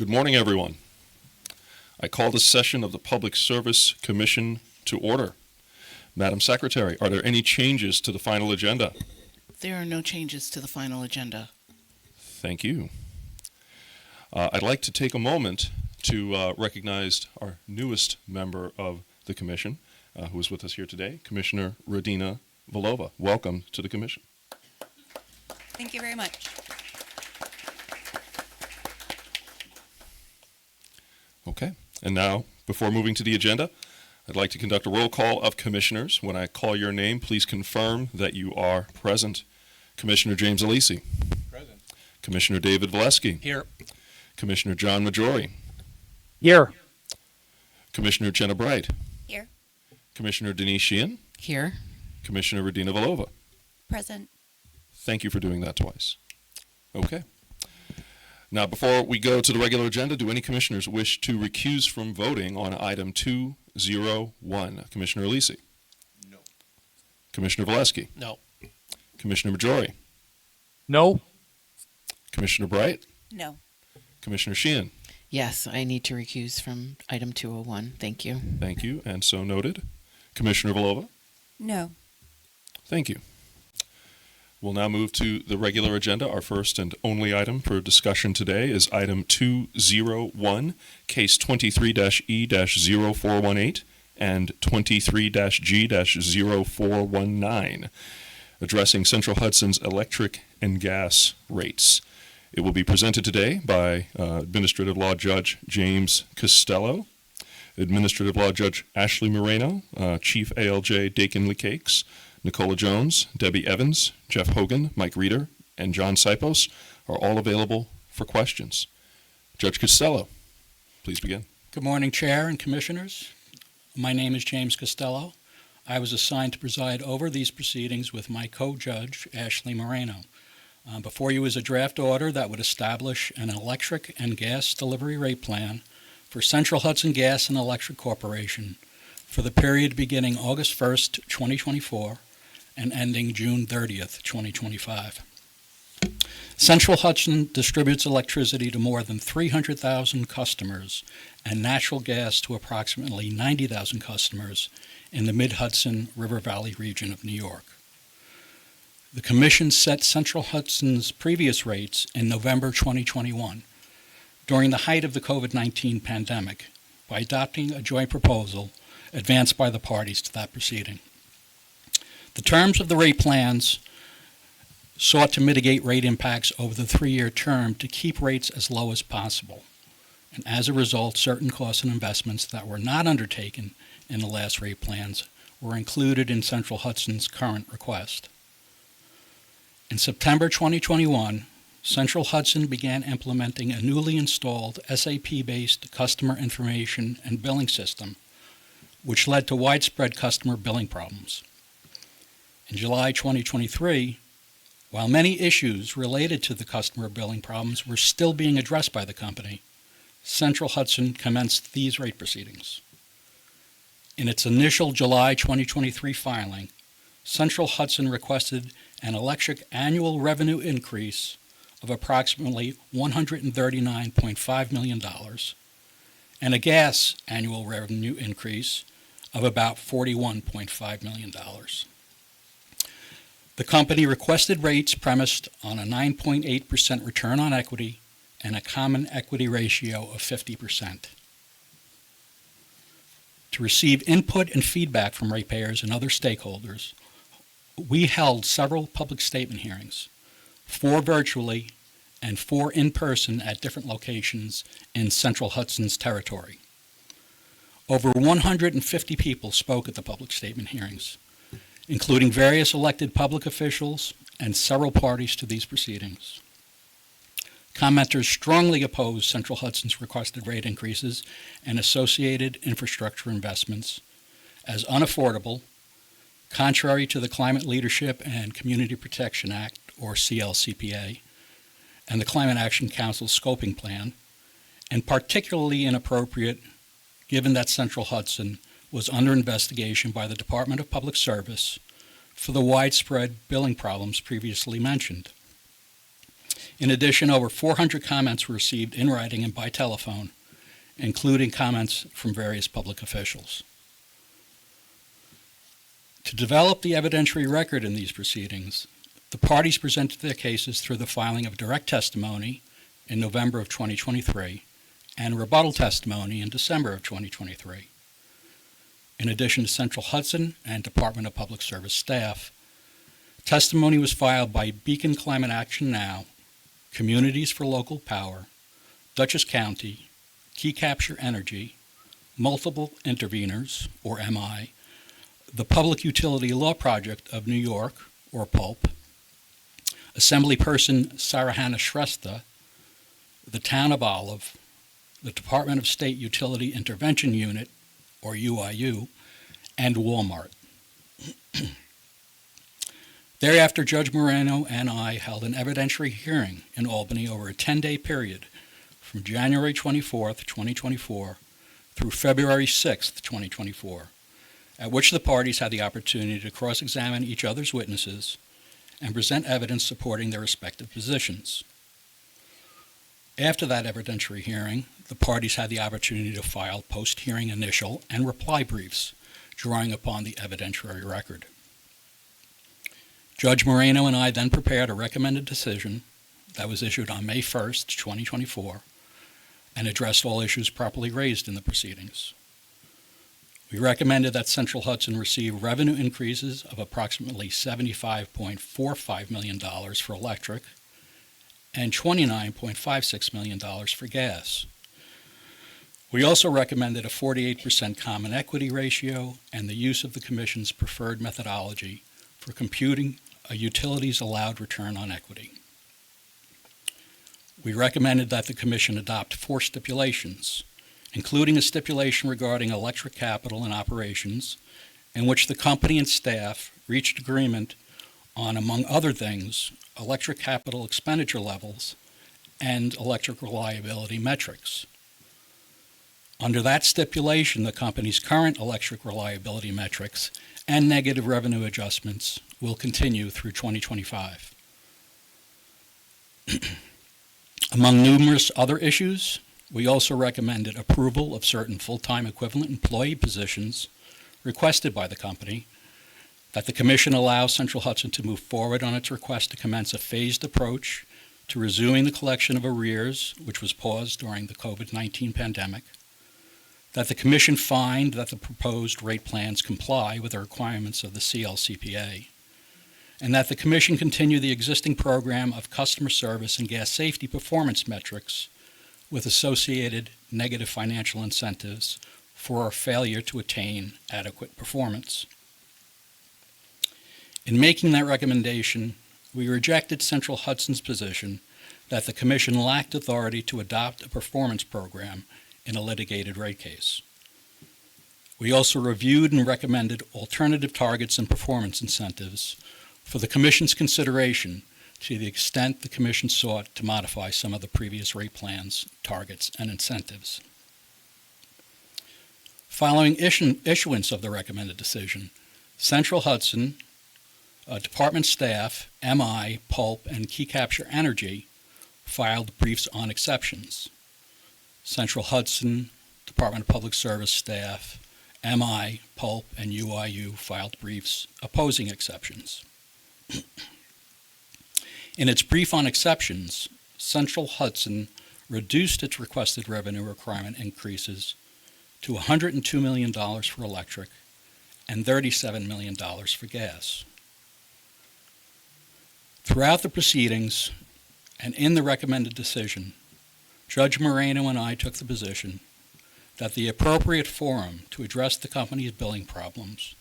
Good morning, everyone. I call this session of the Public Service Commission to order. Madam Secretary, are there any changes to the final agenda? There are no changes to the final agenda. Thank you. I'd like to take a moment to recognize our newest member of the Commission, who is with us here today, Commissioner Radina Vlhova. Welcome to the Commission. Thank you very much. Okay, and now, before moving to the agenda, I'd like to conduct a roll call of commissioners. When I call your name, please confirm that you are present. Commissioner James Alisi. Present. Commissioner David Valesky. Here. Commissioner John Majori. Here. Commissioner Jenna Bright. Here. Commissioner Denise Sheehan. Here. Commissioner Radina Vlhova. Present. Thank you for doing that twice. Okay. Now, before we go to the regular agenda, do any commissioners wish to recuse from voting on item 201? Commissioner Alisi? No. Commissioner Valesky? No. Commissioner Majori? No. Commissioner Bright? No. Commissioner Sheehan? Yes, I need to recuse from item 201. Thank you. Thank you, and so noted. Commissioner Vlhova? No. Thank you. We'll now move to the regular agenda. Our first and only item for discussion today is item 201, case 23-E-0418 and 23-G-0419, addressing Central Hudson's electric and gas rates. It will be presented today by Administrative Law Judge James Costello, Administrative Law Judge Ashley Moreno, Chief ALJ Dakin Lee-Cakes, Nicola Jones, Debbie Evans, Jeff Hogan, Mike Reeder, and John Sipos are all available for questions. Judge Costello, please begin. Good morning, Chair and Commissioners. My name is James Costello. I was assigned to preside over these proceedings with my co-judge, Ashley Moreno. Before you is a draft order that would establish an electric and gas delivery rate plan for Central Hudson Gas and Electric Corporation for the period beginning August 1st, 2024, and ending June 30th, 2025. Central Hudson distributes electricity to more than 300,000 customers and natural gas to approximately 90,000 customers in the Mid-Hudson River Valley region of New York. The Commission set Central Hudson's previous rates in November 2021, during the height of the COVID-19 pandemic, by adopting a joint proposal advanced by the parties to that proceeding. The terms of the rate plans sought to mitigate rate impacts over the 3-year term to keep rates as low as possible. And as a result, certain costs and investments that were not undertaken in the last rate plans were included in Central Hudson's current request. In September 2021, Central Hudson began implementing a newly installed SAP-based customer information and billing system, which led to widespread customer billing problems. In July 2023, while many issues related to the customer billing problems were still being addressed by the company, Central Hudson commenced these rate proceedings. In its initial July 2023 filing, Central Hudson requested an electric annual revenue increase of approximately $139.5 million and a gas annual revenue increase of about $41.5 million. The company requested rates premised on a 9.8% return on equity and a common equity ratio of 50%. To receive input and feedback from ratepayers and other stakeholders, we held several public statement hearings, 4 virtually and 4 in person at different locations in Central Hudson's territory. Over 150 people spoke at the public statement hearings, including various elected public officials and several parties to these proceedings. Commenters strongly opposed Central Hudson's requested rate increases and associated infrastructure investments as unaffordable, contrary to the Climate Leadership and Community Protection Act, or CLCPA, and the Climate Action Council's scoping plan, and particularly inappropriate given that Central Hudson was under investigation by the Department of Public Service for the widespread billing problems previously mentioned. In addition, over 400 comments were received in writing and by telephone, including comments from various public officials. To develop the evidentiary record in these proceedings, the parties presented their cases through the filing of direct testimony in November of 2023 and rebuttal testimony in December of 2023. In addition to Central Hudson and Department of Public Service staff, testimony was filed by Beacon Climate Action Now, Communities for Local Power, Dutchess County, Key Capture Energy, multiple interveners, or MI, the Public Utility Law Project of New York, or PULP, Assemblyperson Sarahana Shrestha, the Town of Olive, the Department of State Utility Intervention Unit, or UIU, and Walmart. Thereafter, Judge Moreno and I held an evidentiary hearing in Albany over a 10-day period from January 24th, 2024 through February 6th, 2024, at which the parties had the opportunity to cross-examine each other's witnesses and present evidence supporting their respective positions. After that evidentiary hearing, the parties had the opportunity to file post-hearing initial and reply briefs, drawing upon the evidentiary record. Judge Moreno and I then prepared a recommended decision that was issued on May 1st, 2024, and addressed all issues properly raised in the proceedings. We recommended that Central Hudson receive revenue increases of approximately $75.45 million for electric and $29.56 million for gas. We also recommended a 48% common equity ratio and the use of the Commission's preferred methodology for computing a utility's allowed return on equity. We recommended that the Commission adopt 4 stipulations, including a stipulation regarding electric capital and operations, in which the company and staff reached agreement on, among other things, electric capital expenditure levels and electric reliability metrics. Under that stipulation, the company's current electric reliability metrics and negative revenue adjustments will continue through 2025. Among numerous other issues, we also recommended approval of certain full-time equivalent employee positions requested by the company, that the Commission allow Central Hudson to move forward on its request to commence a phased approach to resuming the collection of arrears, which was paused during the COVID-19 pandemic, that the Commission find that the proposed rate plans comply with the requirements of the CLCPA, and that the Commission continue the existing program of customer service and gas safety performance metrics with associated negative financial incentives for our failure to attain adequate performance. In making that recommendation, we rejected Central Hudson's position that the Commission lacked authority to adopt a performance program in a litigated rate case. We also reviewed and recommended alternative targets and performance incentives for the Commission's consideration to the extent the Commission sought to modify some of the previous rate plans, targets, and incentives. Following issuance of the recommended decision, Central Hudson, department staff, MI, PULP, and Key Capture Energy filed briefs on exceptions. Central Hudson, Department of Public Service staff, MI, PULP, and UIU filed briefs opposing exceptions. In its brief on exceptions, Central Hudson reduced its requested revenue requirement increases to $102 million for electric and $37 million for gas. Throughout the proceedings and in the recommended decision, Judge Moreno and I took the position that the appropriate forum to address the company's billing problems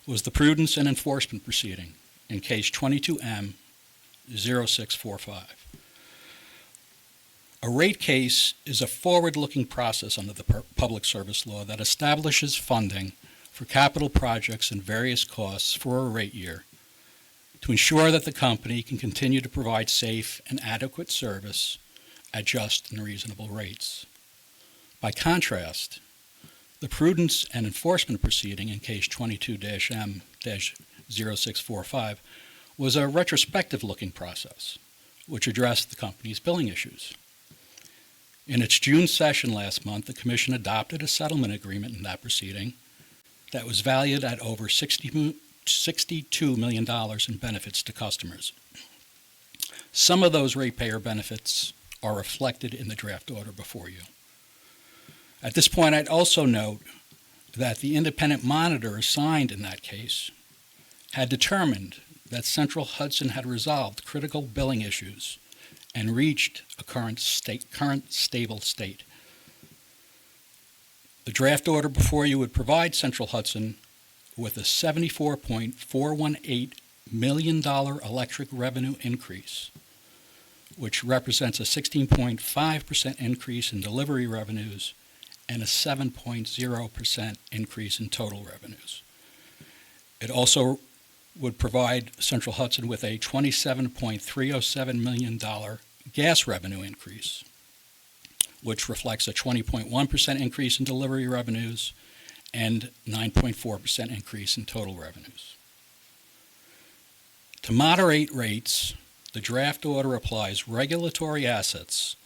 was the prudence and enforcement proceeding in case 22M0645. A rate case is a forward-looking process under the Public Service Law that establishes funding for capital projects and various costs for a rate year to ensure that the company can continue to provide safe and adequate service at just and reasonable rates. By contrast, the prudence and enforcement proceeding in case 22-M-0645 was a retrospective-looking process which addressed the company's billing issues. In its June session last month, the Commission adopted a settlement agreement in that proceeding that was valued at over $62 million in benefits to customers. Some of those ratepayer benefits are reflected in the draft order before you. At this point, I'd also note that the independent monitor assigned in that case had determined that Central Hudson had resolved critical billing issues and reached a current stable state. The draft order before you would provide Central Hudson with a $74.418 million electric revenue increase, which represents a 16.5% increase in delivery revenues and a 7.0% increase in total revenues. It also would provide Central Hudson with a $27.307 million gas revenue increase, which reflects a 20.1% increase in delivery revenues and 9.4% increase in total revenues. To moderate rates, the draft order applies regulatory assets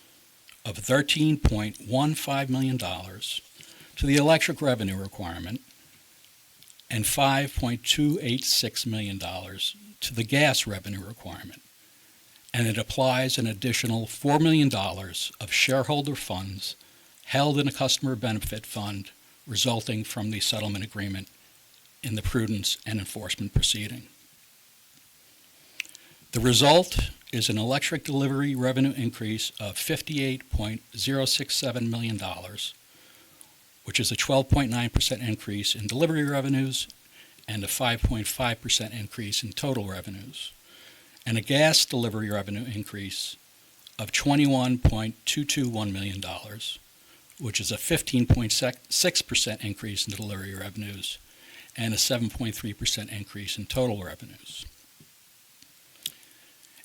of $13.15 million to the electric revenue requirement and $5.286 million to the gas revenue requirement. And it applies an additional $4 million of shareholder funds held in a customer benefit fund resulting from the settlement agreement in the prudence and enforcement proceeding. The result is an electric delivery revenue increase of $58.067 million, which is a 12.9% increase in delivery revenues and a 5.5% increase in total revenues, and a gas delivery revenue increase of $21.221 million, which is a 15.6% increase in delivery revenues and a 7.3% increase in total revenues.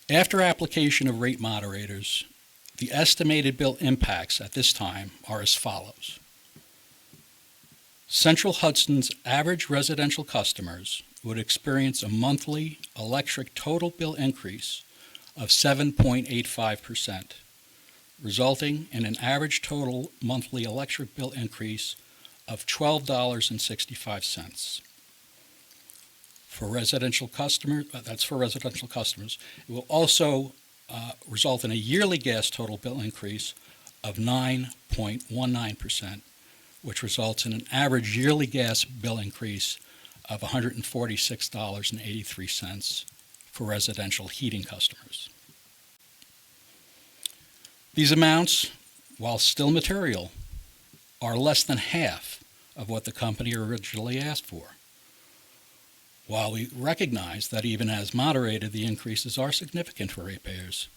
After application of rate moderators, the estimated bill impacts at this time are as follows. Central Hudson's average residential customers would experience a monthly electric total bill increase of 7.85%, resulting in an average total monthly electric bill increase of $12.65. For residential customers, that's for residential customers. It will also result in a yearly gas total bill increase of 9.19%, which results in an average yearly gas bill increase of $146.83 for residential heating customers. These amounts, while still material, are less than half of what the company originally asked for. While we recognize that even as moderated, the increases are significant for ratepayers,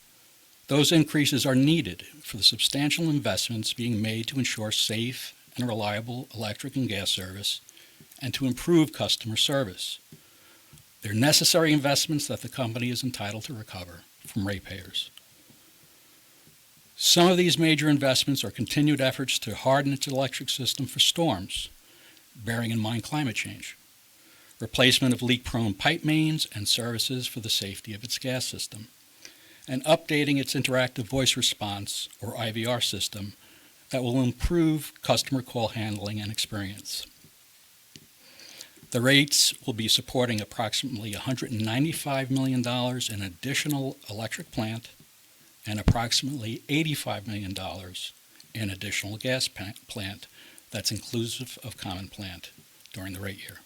those increases are needed for the substantial investments being made to ensure safe and reliable electric and gas service and to improve customer service. They're necessary investments that the company is entitled to recover from ratepayers. Some of these major investments are continued efforts to harden its electric system for storms, bearing in mind climate change, replacement of leak-prone pipe mains and services for the safety of its gas system, and updating its interactive voice response, or IVR system, that will improve customer call handling and experience. The rates will be supporting approximately $195 million in additional electric plant and approximately $85 million in additional gas plant that's inclusive of common plant during the rate year.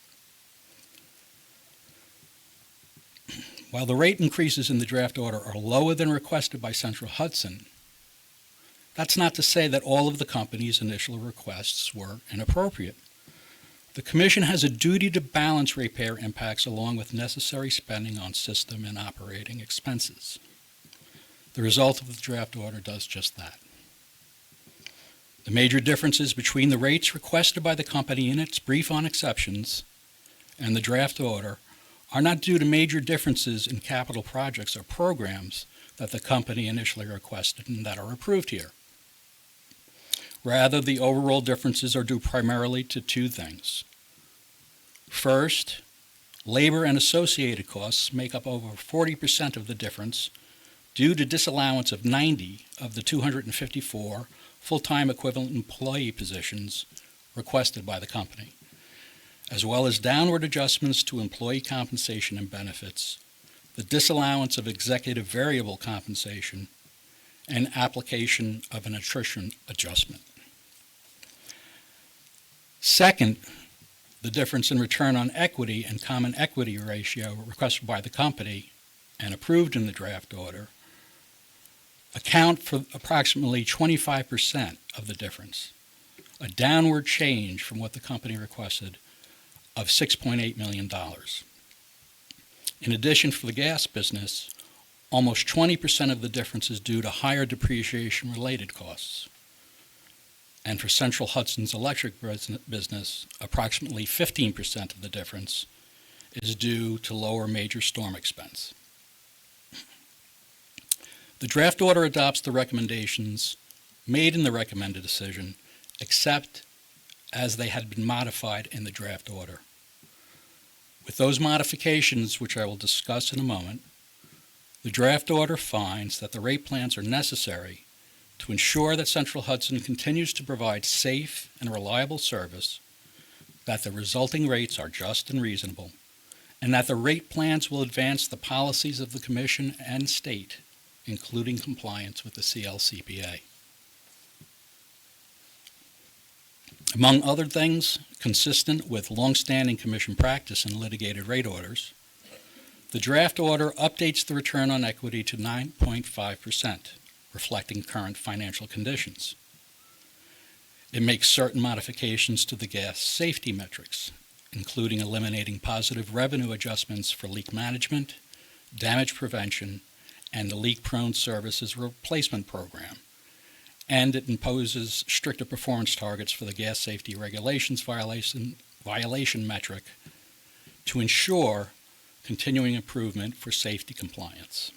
While the rate increases in the draft order are lower than requested by Central Hudson, that's not to say that all of the company's initial requests were inappropriate. The Commission has a duty to balance ratepayer impacts along with necessary spending on system and operating expenses. The result of the draft order does just that. The major differences between the rates requested by the company in its brief on exceptions and the draft order are not due to major differences in capital projects or programs that the company initially requested and that are approved here. Rather, the overall differences are due primarily to two things. First, labor and associated costs make up over 40% of the difference due to disallowance of 90 of the 254 full-time equivalent employee positions requested by the company, as well as downward adjustments to employee compensation and benefits, the disallowance of executive variable compensation, and application of an attrition adjustment. Second, the difference in return on equity and common equity ratio requested by the company and approved in the draft order account for approximately 25% of the difference, a downward change from what the company requested of $6.8 million. In addition, for the gas business, almost 20% of the difference is due to higher depreciation-related costs. And for Central Hudson's electric business, approximately 15% of the difference is due to lower major storm expense. The draft order adopts the recommendations made in the recommended decision, except as they had been modified in the draft order. With those modifications, which I will discuss in a moment, the draft order finds that the rate plans are necessary to ensure that Central Hudson continues to provide safe and reliable service, that the resulting rates are just and reasonable, and that the rate plans will advance the policies of the Commission and state, including compliance with the CLCPA. Among other things, consistent with longstanding Commission practice in litigated rate orders, the draft order updates the return on equity to 9.5%, reflecting current financial conditions. It makes certain modifications to the gas safety metrics, including eliminating positive revenue adjustments for leak management, damage prevention, and the leak-prone services replacement program. And it imposes stricter performance targets for the gas safety regulations violation metric to ensure continuing improvement for safety compliance.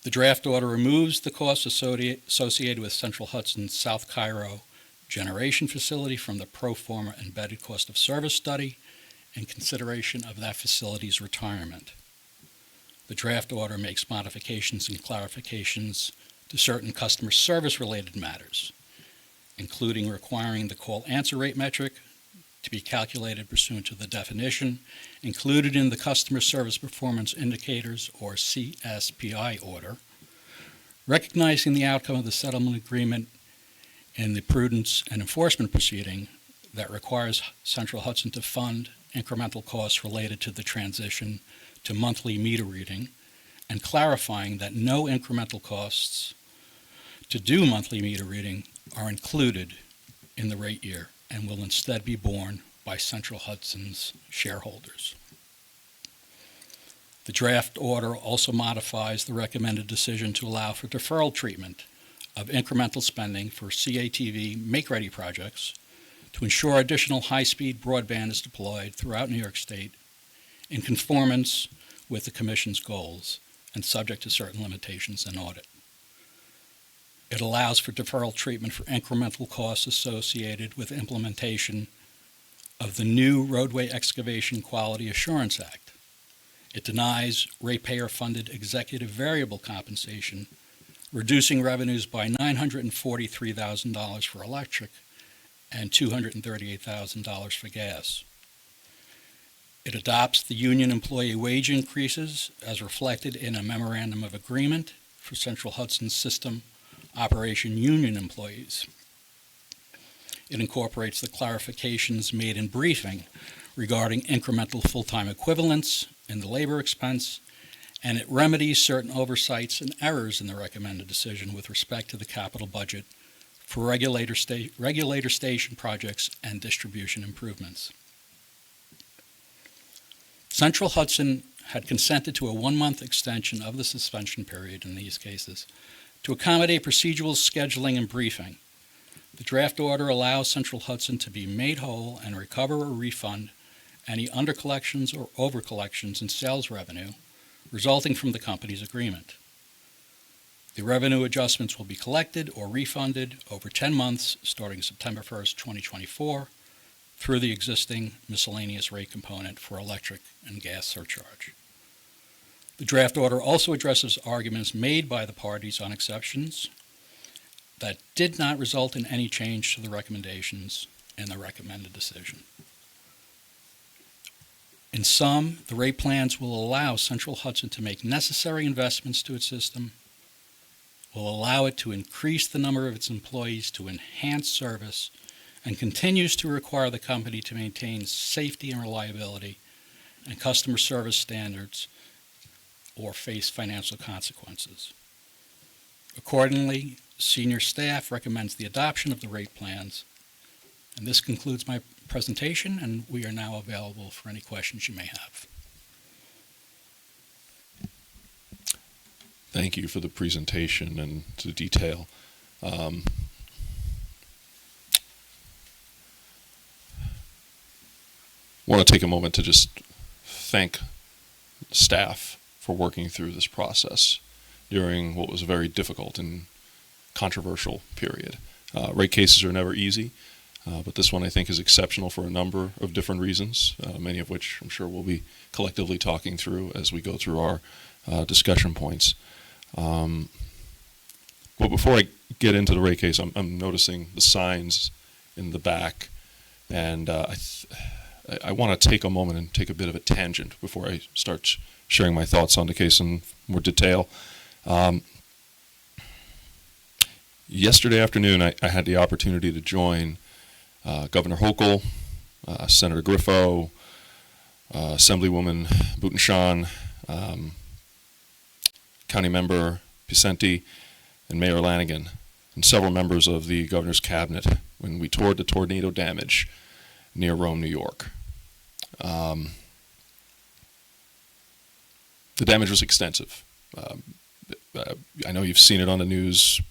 The draft order removes the costs associated with Central Hudson's South Cairo generation facility from the pro forma embedded cost of service study in consideration of that facility's retirement. The draft order makes modifications and clarifications to certain customer service-related matters, including requiring the call-answer rate metric to be calculated pursuant to the definition included in the Customer Service Performance Indicators, or CSPI order, recognizing the outcome of the settlement agreement in the prudence and enforcement proceeding that requires Central Hudson to fund incremental costs related to the transition to monthly meter reading, and clarifying that no incremental costs to do monthly meter reading are included in the rate year and will instead be borne by Central Hudson's shareholders. The draft order also modifies the recommended decision to allow for deferral treatment of incremental spending for CATV make-ready projects to ensure additional high-speed broadband is deployed throughout New York State in conformance with the Commission's goals and subject to certain limitations and audit. It allows for deferral treatment for incremental costs associated with implementation of the new Roadway Excavation Quality Assurance Act. It denies ratepayer-funded executive variable compensation, reducing revenues by $943,000 for electric and $238,000 for gas. It adopts the union employee wage increases as reflected in a memorandum of agreement for Central Hudson System Operation Union employees. It incorporates the clarifications made in briefing regarding incremental full-time equivalents in the labor expense, and it remedies certain oversights and errors in the recommended decision with respect to the capital budget for regulator station projects and distribution improvements. Central Hudson had consented to a 1-month extension of the suspension period in these cases to accommodate procedural scheduling and briefing. The draft order allows Central Hudson to be made whole and recover or refund any undercollections or overcollections in sales revenue resulting from the company's agreement. The revenue adjustments will be collected or refunded over 10 months starting September 1st, 2024, through the existing miscellaneous rate component for electric and gas surcharge. The draft order also addresses arguments made by the parties on exceptions that did not result in any change to the recommendations in the recommended decision. In sum, the rate plans will allow Central Hudson to make necessary investments to its system, will allow it to increase the number of its employees to enhance service, and continues to require the company to maintain safety and reliability and customer service standards or face financial consequences. Accordingly, senior staff recommends the adoption of the rate plans. And this concludes my presentation, and we are now available for any questions you may have. Thank you for the presentation and the detail. Want to take a moment to just thank staff for working through this process during what was a very difficult and controversial period. Rate cases are never easy, but this one I think is exceptional for a number of different reasons, many of which I'm sure we'll be collectively talking through as we go through our discussion points. But before I get into the rate case, I'm noticing the signs in the back, and I want to take a moment and take a bit of a tangent before I start sharing my thoughts on the case in more detail. Yesterday afternoon, I had the opportunity to join Governor Hochul, Senator Griffo, Assemblywoman Butenshan, County Member Picenti, and Mayor Lanigan, and several members of the governor's cabinet when we toured the tornado damage near Rome, New York. The damage was extensive. I know you've seen it on the news.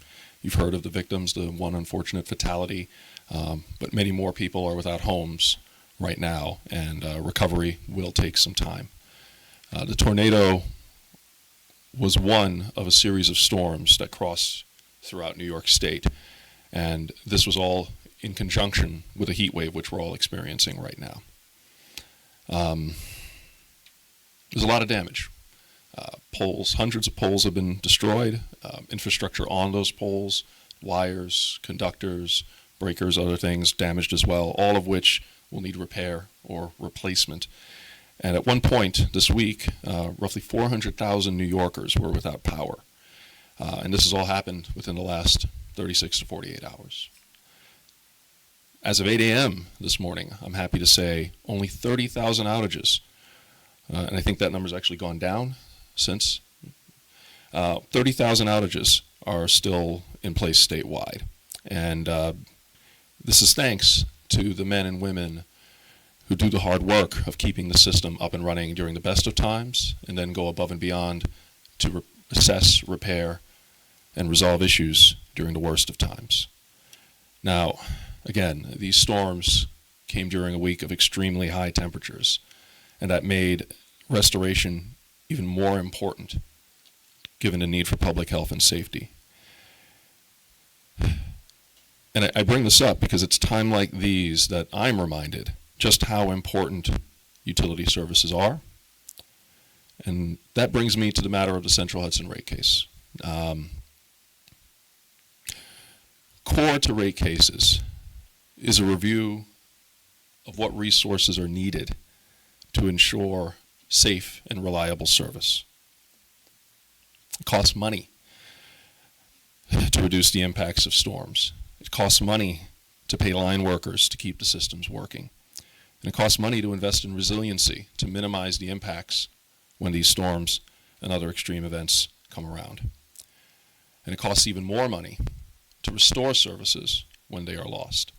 You've heard of the victims, the one unfortunate fatality, but many more people are without homes right now, and recovery will take some time. The tornado was one of a series of storms that crossed throughout New York State, and this was all in conjunction with a heat wave, which we're all experiencing right now. There's a lot of damage. Poles, hundreds of poles have been destroyed, infrastructure on those poles, wires, conductors, breakers, other things damaged as well, all of which will need repair or replacement. And at one point this week, roughly 400,000 New Yorkers were without power. And this has all happened within the last 36 to 48 hours. As of 8 a.m. this morning, I'm happy to say only 30,000 outages. And I think that number's actually gone down since. 30,000 outages are still in place statewide. And this is thanks to the men and women who do the hard work of keeping the system up and running during the best of times and then go above and beyond to assess, repair, and resolve issues during the worst of times. Now, again, these storms came during a week of extremely high temperatures, and that made restoration even more important given the need for public health and safety. And I bring this up because it's time like these that I'm reminded just how important utility services are. And that brings me to the matter of the Central Hudson rate case. Core to rate cases is a review of what resources are needed to ensure safe and reliable service. It costs money to reduce the impacts of storms. It costs money to pay line workers to keep the systems working. And it costs money to invest in resiliency to minimize the impacts when these storms and other extreme events come around. And it costs even more money to restore services when they are lost.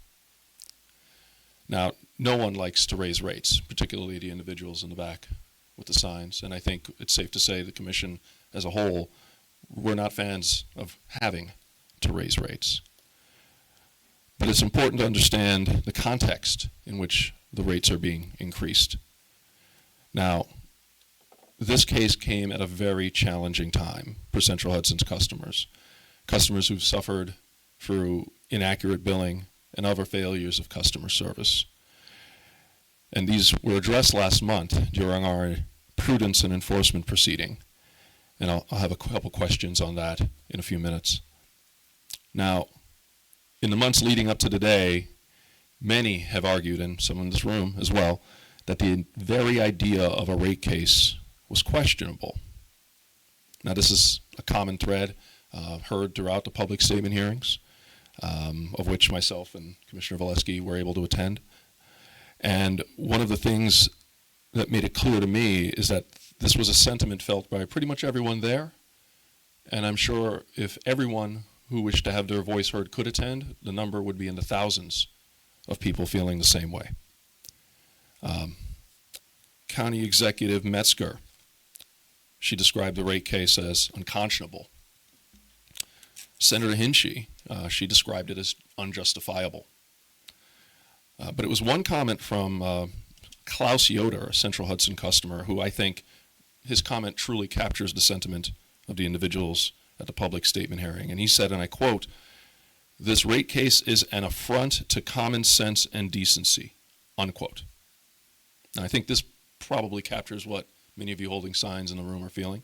Now, no one likes to raise rates, particularly the individuals in the back with the signs, and I think it's safe to say the Commission as a whole, we're not fans of having to raise rates. But it's important to understand the context in which the rates are being increased. Now, this case came at a very challenging time for Central Hudson's customers who've suffered through inaccurate billing and other failures of customer service. And these were addressed last month during our prudence and enforcement proceeding. And I'll have a couple questions on that in a few minutes. Now, in the months leading up to today, many have argued, and some in this room as well, that the very idea of a rate case was questionable. Now, this is a common thread heard throughout the public statement hearings, of which myself and Commissioner Valesky were able to attend. And one of the things that made it clear to me is that this was a sentiment felt by pretty much everyone there. And I'm sure if everyone who wished to have their voice heard could attend, the number would be in the thousands of people feeling the same way. County Executive Metzger, she described the rate case as unconscionable. Senator Hinchey, she described it as unjustifiable. But it was one comment from Klaus Yoder, a Central Hudson customer, who I think his comment truly captures the sentiment of the individuals at the public statement hearing. And he said, and I quote, "This rate case is an affront to common sense and decency," unquote. And I think this probably captures what many of you holding signs in the room are feeling.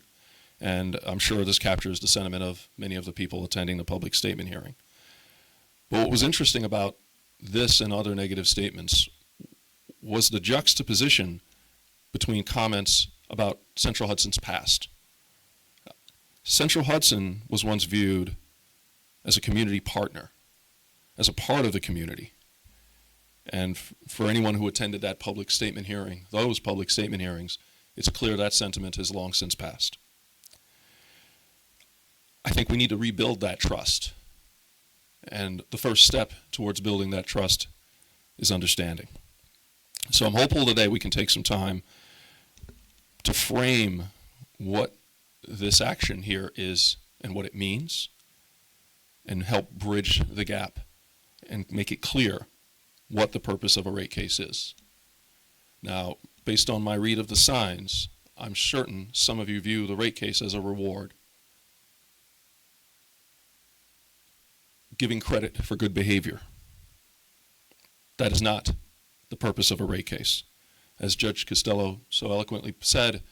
And I'm sure this captures the sentiment of many of the people attending the public statement hearing. But what was interesting about this and other negative statements was the juxtaposition between comments about Central Hudson's past. Central Hudson was once viewed as a community partner, as a part of the community. And for anyone who attended that public statement hearing, those public statement hearings, it's clear that sentiment has long since passed. I think we need to rebuild that trust. And the first step towards building that trust is understanding. So I'm hopeful today we can take some time to frame what this action here is and what it means, and help bridge the gap and make it clear what the purpose of a rate case is. Now, based on my read of the signs, I'm certain some of you view the rate case as a reward, giving credit for good behavior. That is not the purpose of a rate case. As Judge Costello so eloquently said,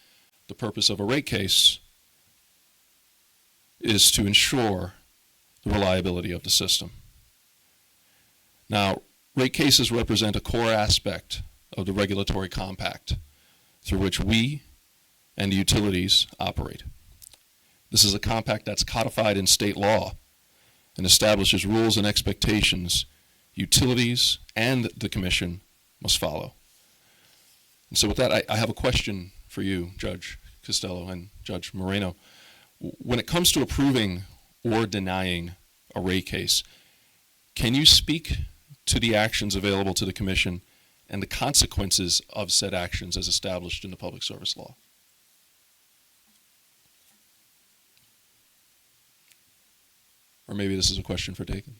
the purpose of a rate case is to ensure the reliability of the system. Now, rate cases represent a core aspect of the regulatory compact through which we and the utilities operate. This is a compact that's codified in state law and establishes rules and expectations utilities and the commission must follow. And so with that, I have a question for you, Judge Costello and Judge Moreno. When it comes to approving or denying a rate case, can you speak to the actions available to the commission and the consequences of said actions as established in the public service law? Or maybe this is a question for Dakin.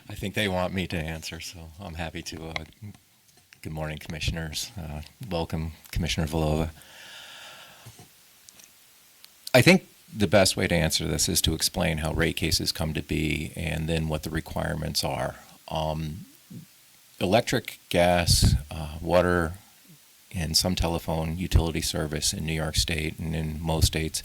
I think they want me to answer, so I'm happy to. Good morning, commissioners. Welcome, Commissioner Villova. I think the best way to answer this is to explain how rate cases come to be and then what the requirements are. Electric, gas, water, and some telephone utility service in New York State and in most states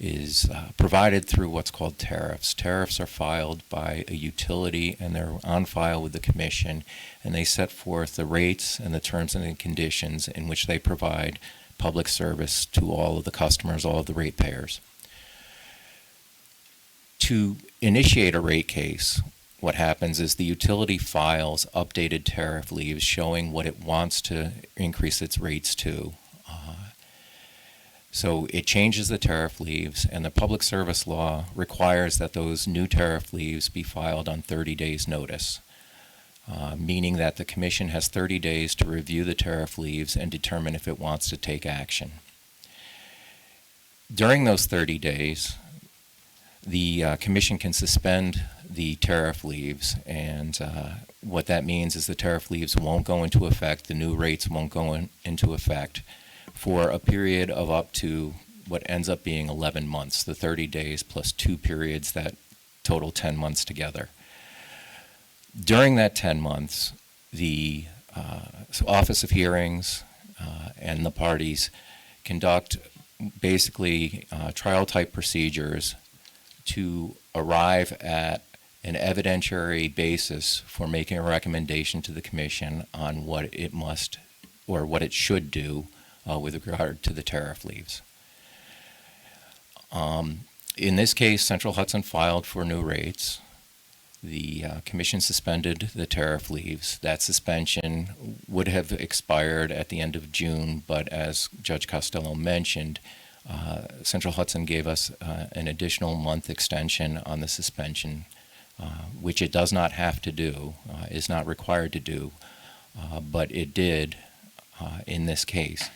is provided through what's called tariffs. Tariffs are filed by a utility and they're on file with the commission, and they set forth the rates and the terms and the conditions in which they provide public service to all of the customers, all of the ratepayers. To initiate a rate case, what happens is the utility files updated tariff leaves showing what it wants to increase its rates to. So it changes the tariff leaves, and the public service law requires that those new tariff leaves be filed on 30 days notice, meaning that the commission has 30 days to review the tariff leaves and determine if it wants to take action. During those 30 days, the commission can suspend the tariff leaves, and what that means is the tariff leaves won't go into effect, the new rates won't go into effect for a period of up to what ends up being 11 months, the 30 days plus 2 periods that total 10 months together. During that 10 months, the Office of Hearings and the parties conduct basically trial type procedures to arrive at an evidentiary basis for making a recommendation to the commission on what it must or what it should do with regard to the tariff leaves. In this case, Central Hudson filed for new rates. The commission suspended the tariff leaves. That suspension would have expired at the end of June, but as Judge Costello mentioned, Central Hudson gave us an additional month extension on the suspension, which it does not have to do, is not required to do, but it did in this case.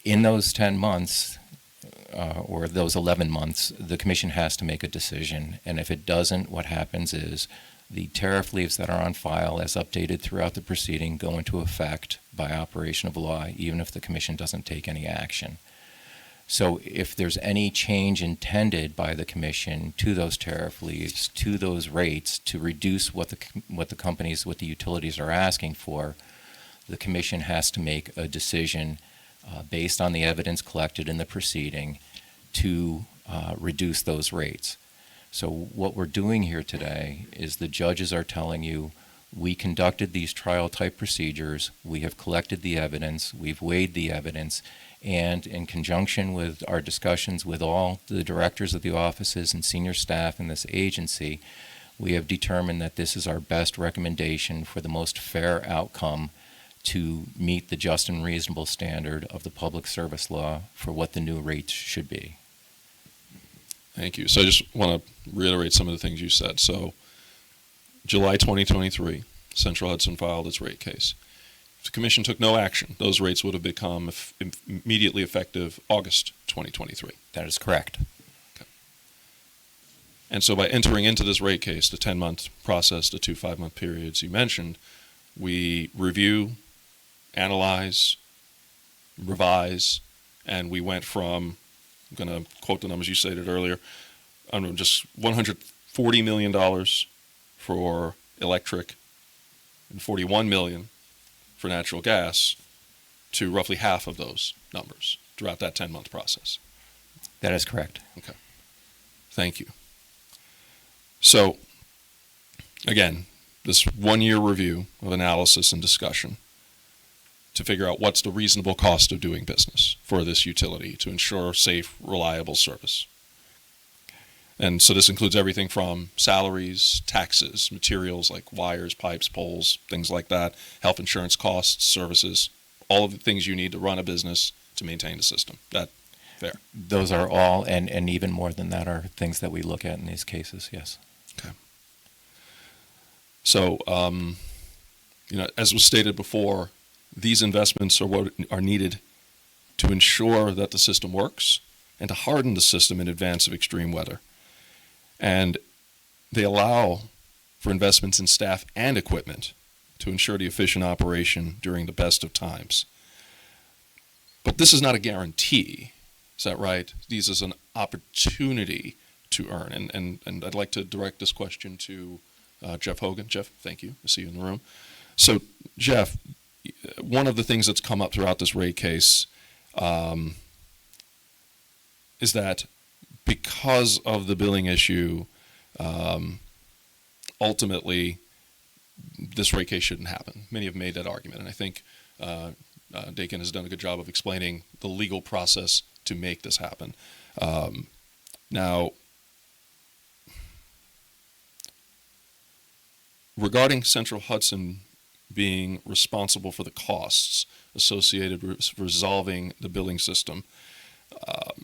In those 10 months, or those 11 months, the commission has to make a decision, and if it doesn't, what happens is the tariff leaves that are on file as updated throughout the proceeding go into effect by operation of law, even if the commission doesn't take any action. So if there's any change intended by the commission to those tariff leaves, to those rates, to reduce what the utilities are asking for, the commission has to make a decision based on the evidence collected in the proceeding to reduce those rates. So what we're doing here today is the judges are telling you, we conducted these trial type procedures, we have collected the evidence, we've weighed the evidence, and in conjunction with our discussions with all the directors of the offices and senior staff in this agency, we have determined that this is our best recommendation for the most fair outcome to meet the just and reasonable standard of the public service law for what the new rates should be. Thank you. So I just want to reiterate some of the things you said. So July 2023, Central Hudson filed its rate case. If the commission took no action, those rates would have become immediately effective August 2023. That is correct. And so by entering into this rate case, the 10-month process, the 2 5-month periods you mentioned, we review, analyze, revise, and we went from, I'm going to quote the numbers you stated earlier, just $140 million for electric and $41 million for natural gas, to roughly half of those numbers throughout that 10-month process. That is correct. Okay. Thank you. So, again, this 1-year review of analysis and discussion to figure out what's the reasonable cost of doing business for this utility to ensure safe, reliable service. And so this includes everything from salaries, taxes, materials like wires, pipes, poles, things like that, health insurance costs, services, all of the things you need to run a business to maintain the system. That fair? Those are all, and even more than that, are things that we look at in these cases, yes. Okay. So, as was stated before, these investments are what are needed to ensure that the system works and to harden the system in advance of extreme weather. And they allow for investments in staff and equipment to ensure the efficient operation during the best of times. But this is not a guarantee. Is that right? These is an opportunity to earn. And I'd like to direct this question to Jeff Hogan. Jeff, thank you. I see you in the room. So, Jeff, one of the things that's come up throughout this rate case is that because of the billing issue, ultimately, this rate case shouldn't happen. Many have made that argument, and I think Dakin has done a good job of explaining the legal process to make this happen. Now, regarding Central Hudson being responsible for the costs associated with resolving the billing system,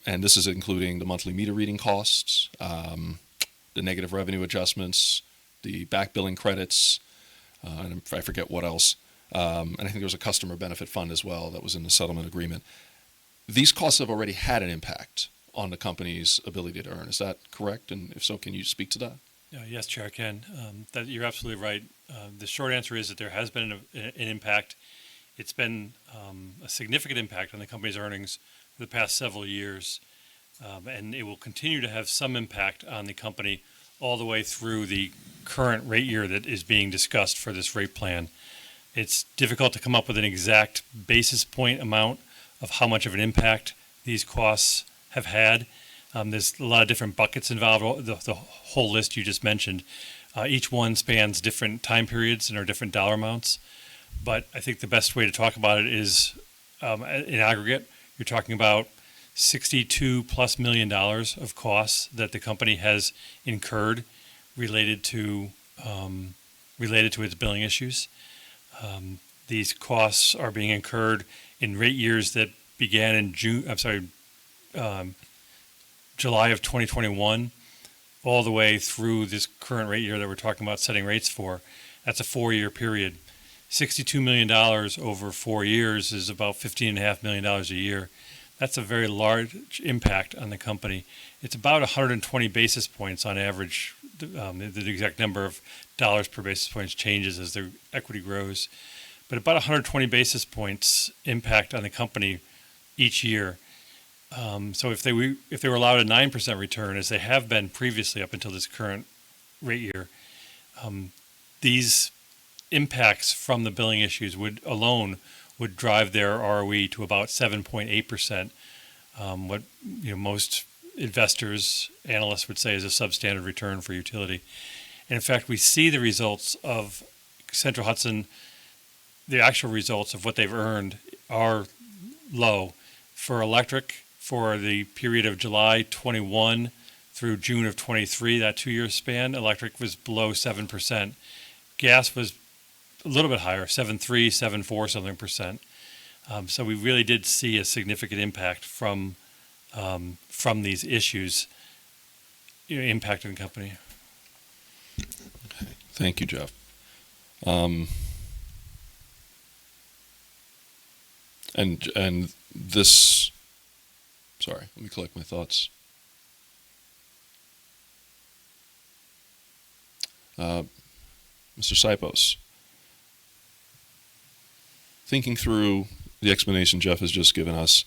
and this is including the monthly meter reading costs, the negative revenue adjustments, the back billing credits, and I forget what else. And I think there was a customer benefit fund as well that was in the settlement agreement. These costs have already had an impact on the company's ability to earn. Is that correct? And if so, can you speak to that? Yes, Chair, I can. That you're absolutely right. The short answer is that there has been an impact. It's been a significant impact on the company's earnings for the past several years, and it will continue to have some impact on the company all the way through the current rate year that is being discussed for this rate plan. It's difficult to come up with an exact basis point amount of how much of an impact these costs have had. There's a lot of different buckets involved, the whole list you just mentioned. Each one spans different time periods and are different dollar amounts. But I think the best way to talk about it is in aggregate, you're talking about $62+ million of costs that the company has incurred related to its billing issues. These costs are being incurred in rate years that began in July of 2021, all the way through this current rate year that we're talking about setting rates for. That's a 4-year period. $62 million over 4 years is about $15.5 million a year. That's a very large impact on the company. It's about 120 basis points on average. The exact number of dollars per basis points changes as their equity grows, but about 120 basis points impact on the company each year. So if they were allowed a 9% return, as they have been previously up until this current rate year, these impacts from the billing issues would drive their ROE to about 7.8%. What most investors, analysts would say is a substandard return for utility. And in fact, we see the results of Central Hudson. The actual results of what they've earned are low. For electric, for the period of July 21 through June of 23, that 2-year span, electric was below 7%. Gas was a little bit higher, 7.3, 7.4 something percent. So we really did see a significant impact from these issues impacting the company. Thank you, Jeff. And this, sorry, let me collect my thoughts. Mr. Sipos, thinking through the explanation Jeff has just given us,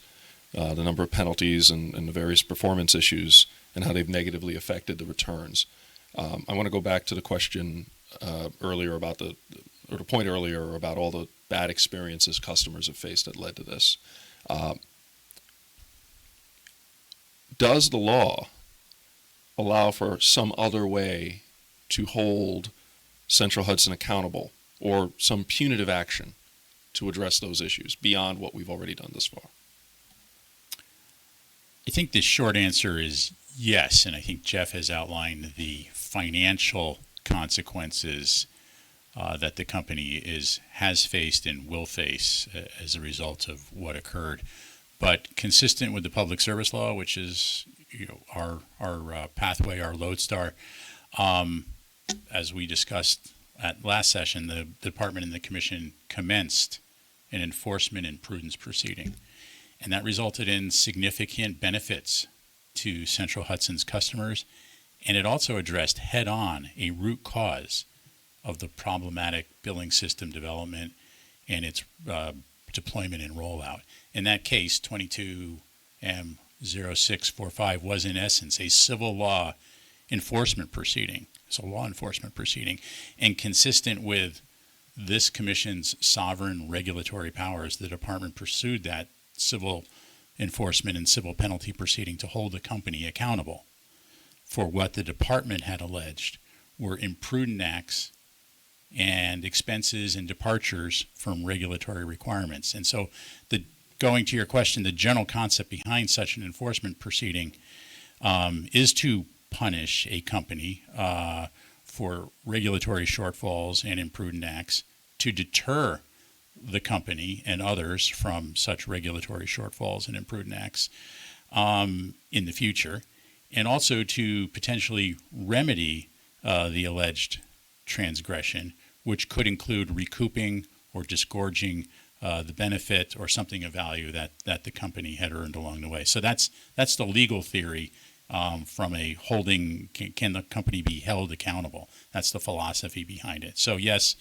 the number of penalties and the various performance issues and how they've negatively affected the returns. I want to go back to the question earlier about the point earlier about all the bad experiences customers have faced that led to this. Does the law allow for some other way to hold Central Hudson accountable or some punitive action to address those issues beyond what we've already done this far? I think the short answer is yes, and I think Jeff has outlined the financial consequences that the company has faced and will face as a result of what occurred. But consistent with the Public Service Law, which is our pathway, our lodestar, as we discussed at last session, the department and the commission commenced an enforcement and prudence proceeding, and that resulted in significant benefits to Central Hudson's customers, and it also addressed head-on a root cause of the problematic billing system development and its deployment and rollout. In that case, 22M0645 was in essence a civil law enforcement proceeding. It's a law enforcement proceeding, and consistent with this commission's sovereign regulatory powers, the department pursued that civil enforcement and civil penalty proceeding to hold the company accountable for what the department had alleged were imprudent acts and expenses and departures from regulatory requirements. And so, going to your question, the general concept behind such an enforcement proceeding is to punish a company for regulatory shortfalls and imprudent acts, to deter the company and others from such regulatory shortfalls and imprudent acts in the future, and also to potentially remedy the alleged transgression, which could include recouping or disgorging the benefit or something of value that the company had earned along the way. So that's the legal theory from a holding, can the company be held accountable? That's the philosophy behind it. So yes,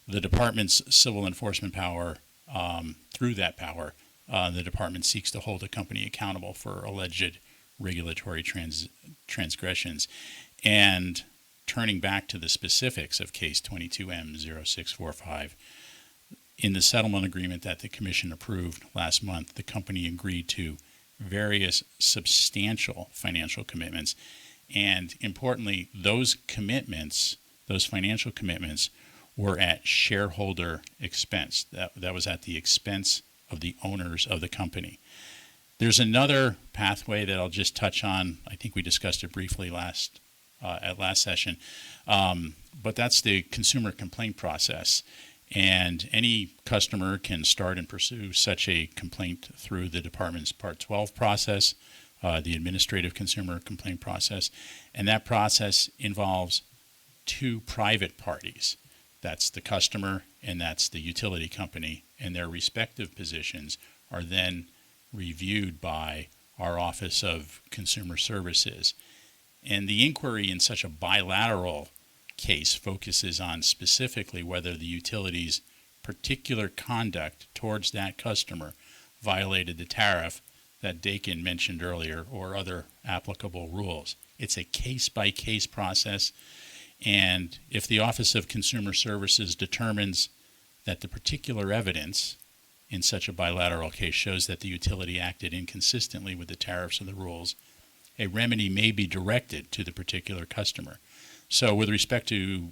the department's civil enforcement power, through that power, the department seeks to hold a company accountable for alleged regulatory transgressions. And turning back to the specifics of case 22M0645, in the settlement agreement that the commission approved last month, the company agreed to various substantial financial commitments. And importantly, those commitments, those financial commitments, were at shareholder expense. That was at the expense of the owners of the company. There's another pathway that I'll just touch on. I think we discussed it briefly at last session, but that's the consumer complaint process. And any customer can start and pursue such a complaint through the department's Part 12 process, the administrative consumer complaint process. And that process involves two private parties. That's the customer and that's the utility company. And their respective positions are then reviewed by our Office of Consumer Services. And the inquiry in such a bilateral case focuses on specifically whether the utility's particular conduct towards that customer violated the tariff that Dakin mentioned earlier or other applicable rules. It's a case-by-case process, and if the Office of Consumer Services determines that the particular evidence in such a bilateral case shows that the utility acted inconsistently with the tariffs or the rules, a remedy may be directed to the particular customer. So with respect to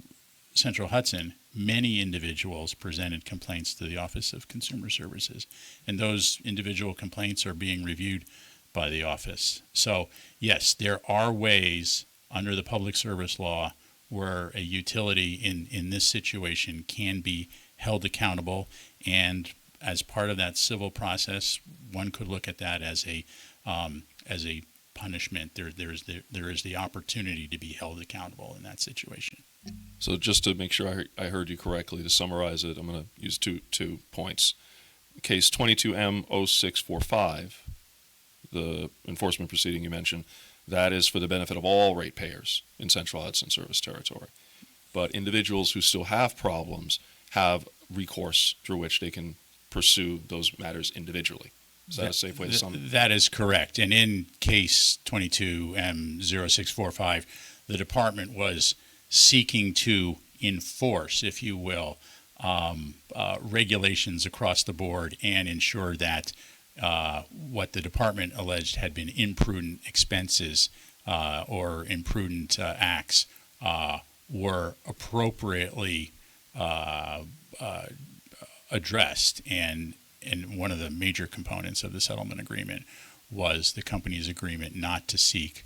Central Hudson, many individuals presented complaints to the Office of Consumer Services, and those individual complaints are being reviewed by the office. So yes, there are ways under the public service law where a utility in this situation can be held accountable, and as part of that civil process, one could look at that as a punishment. There is the opportunity to be held accountable in that situation. So just to make sure I heard you correctly, to summarize it, I'm going to use two points. Case 22M0645, the enforcement proceeding you mentioned, that is for the benefit of all ratepayers in Central Hudson Service Territory. But individuals who still have problems have recourse through which they can pursue those matters individually. Is that a safe way to sum it? That is correct. And in case 22M0645, the department was seeking to enforce, if you will, regulations across the board and ensure that what the department alleged had been imprudent expenses or imprudent acts were appropriately addressed. And one of the major components of the settlement agreement was the company's agreement not to seek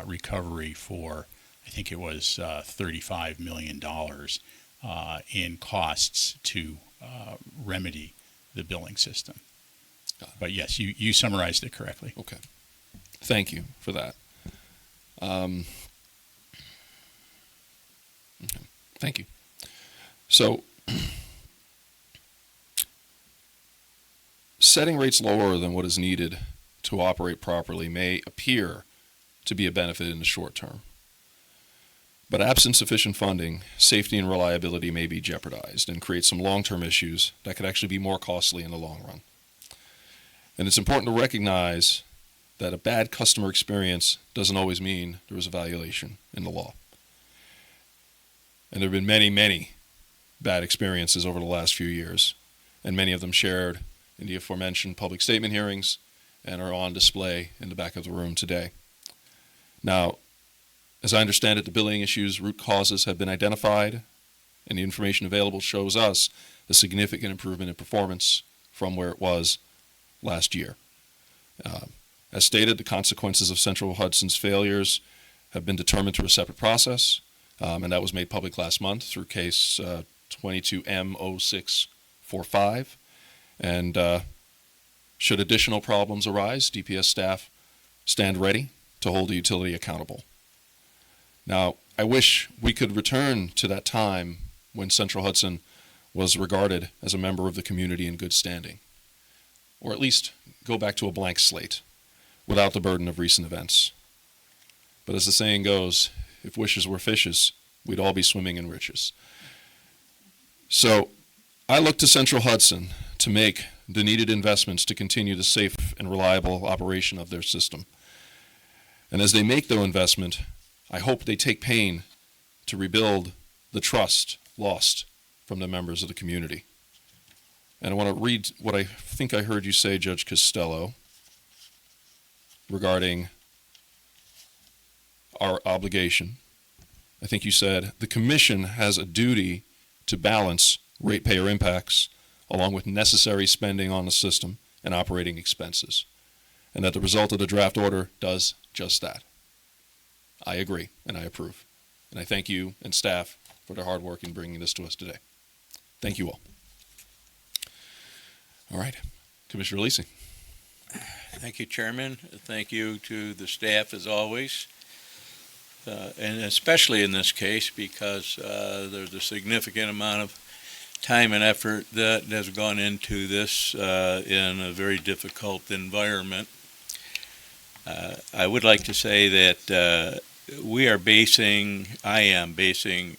recovery for, I think it was $35 million in costs to remedy the billing system. But yes, you summarized it correctly. Okay. Thank you for that. Okay. Thank you. So, setting rates lower than what is needed to operate properly may appear to be a benefit in the short term. But absent sufficient funding, safety and reliability may be jeopardized and create some long-term issues that could actually be more costly in the long run. And it's important to recognize that a bad customer experience doesn't always mean there was a violation in the law. And there have been many, many bad experiences over the last few years, and many of them shared in the aforementioned public statement hearings and are on display in the back of the room today. Now, as I understand it, the billing issues' root causes have been identified, and the information available shows us a significant improvement in performance from where it was last year. As stated, the consequences of Central Hudson's failures have been determined through a separate process, and that was made public last month through case 22M0645. And should additional problems arise, DPS staff stand ready to hold the utility accountable. Now, I wish we could return to that time when Central Hudson was regarded as a member of the community in good standing, or at least go back to a blank slate without the burden of recent events. But as the saying goes, if wishes were fishes, we'd all be swimming in riches. So I look to Central Hudson to make the needed investments to continue the safe and reliable operation of their system. And as they make their investment, I hope they take pain to rebuild the trust lost from the members of the community. And I want to read what I think I heard you say, Judge Costello. regarding our obligation. I think you said the commission has a duty to balance ratepayer impacts along with necessary spending on the system and operating expenses, and that the result of the draft order does just that. I agree and I approve. And I thank you and staff for their hard work in bringing this to us today. Thank you all. All right, Commissioner Lisi. Thank you, Chairman. Thank you to the staff as always. And especially in this case because there's a significant amount of time and effort that has gone into this in a very difficult environment. I would like to say that I am basing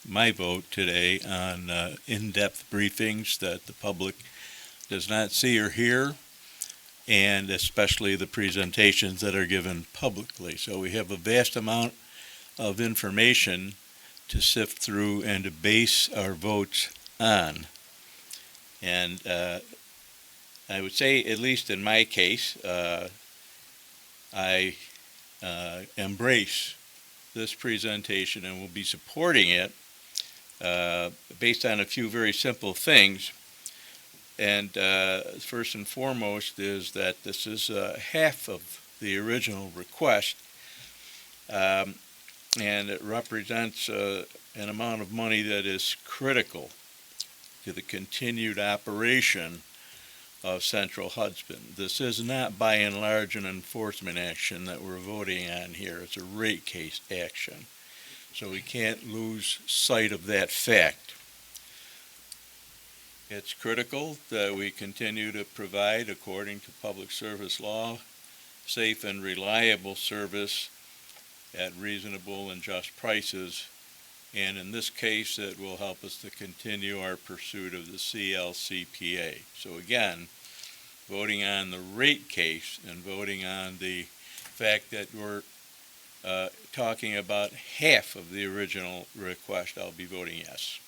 my vote today on in-depth briefings that the public does not see or hear, and especially the presentations that are given publicly. So we have a vast amount of information to sift through and to base our votes on. And I would say, at least in my case, I embrace this presentation and will be supporting it based on a few very simple things. And first and foremost is that this is half of the original request, and it represents an amount of money that is critical to the continued operation of Central Hudson. This is not by and large an enforcement action that we're voting on here. It's a rate case action. So we can't lose sight of that fact. It's critical that we continue to provide, according to public service law, safe and reliable service at reasonable and just prices. And in this case, it will help us to continue our pursuit of the CLCPA. So again, voting on the rate case and voting on the fact that we're talking about half of the original request, I'll be voting yes.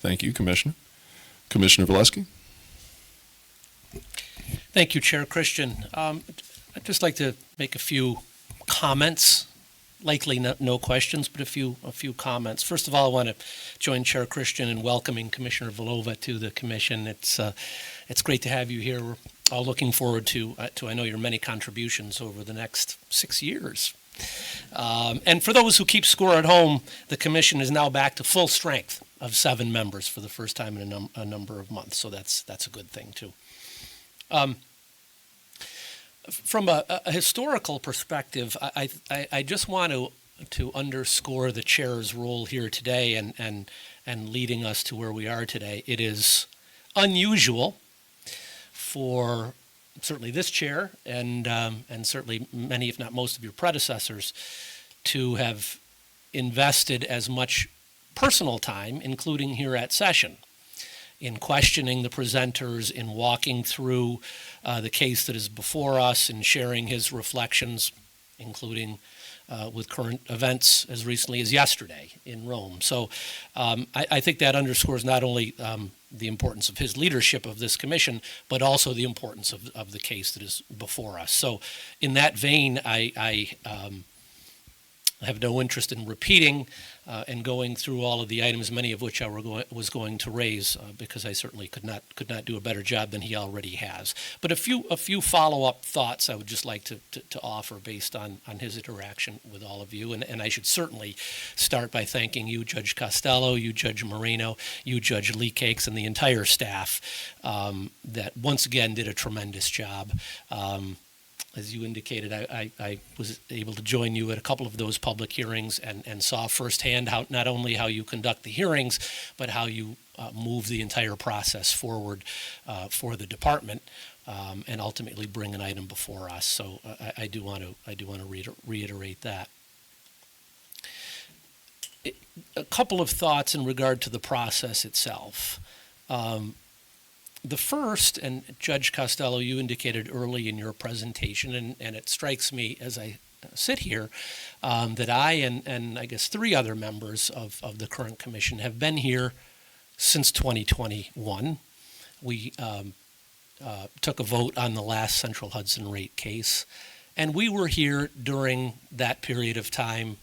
Thank you, Commissioner. Commissioner Valesky. Thank you, Chair Christian. I'd just like to make a few comments. Likely no questions, but a few comments. First of all, I want to join Chair Christian in welcoming Commissioner Vlhova to the commission. It's great to have you here. We're all looking forward to I know your many contributions over the next 6 years. And for those who keep score at home, the commission is now back to full strength of 7 members for the first time in a number of months. So that's a good thing too. From a historical perspective, I just want to underscore the chair's role here today and leading us to where we are today. It is unusual for certainly this chair and certainly many, if not most, of your predecessors to have invested as much personal time, including here at session, in questioning the presenters, in walking through the case that is before us, and sharing his reflections, including with current events as recently as yesterday in Rome. So I think that underscores not only the importance of his leadership of this commission, but also the importance of the case that is before us. So in that vein, I have no interest in repeating and going through all of the items, many of which I was going to raise, because I certainly could not do a better job than he already has. But a few follow-up thoughts I would just like to offer based on his interaction with all of you. And I should certainly start by thanking you, Judge Costello, you, Judge Moreno, you, Judge Lee Cakes, and the entire staff that once again did a tremendous job. As you indicated, I was able to join you at a couple of those public hearings and saw firsthand how not only how you conduct the hearings, but how you move the entire process forward for the department and ultimately bring an item before us. So I do want to reiterate that. A couple of thoughts in regard to the process itself. The first, and Judge Costello, you indicated early in your presentation, and it strikes me as I sit here, that I and I guess 3 other members of the current commission have been here since 2021. We took a vote on the last Central Hudson rate case. And we were here during that period of time,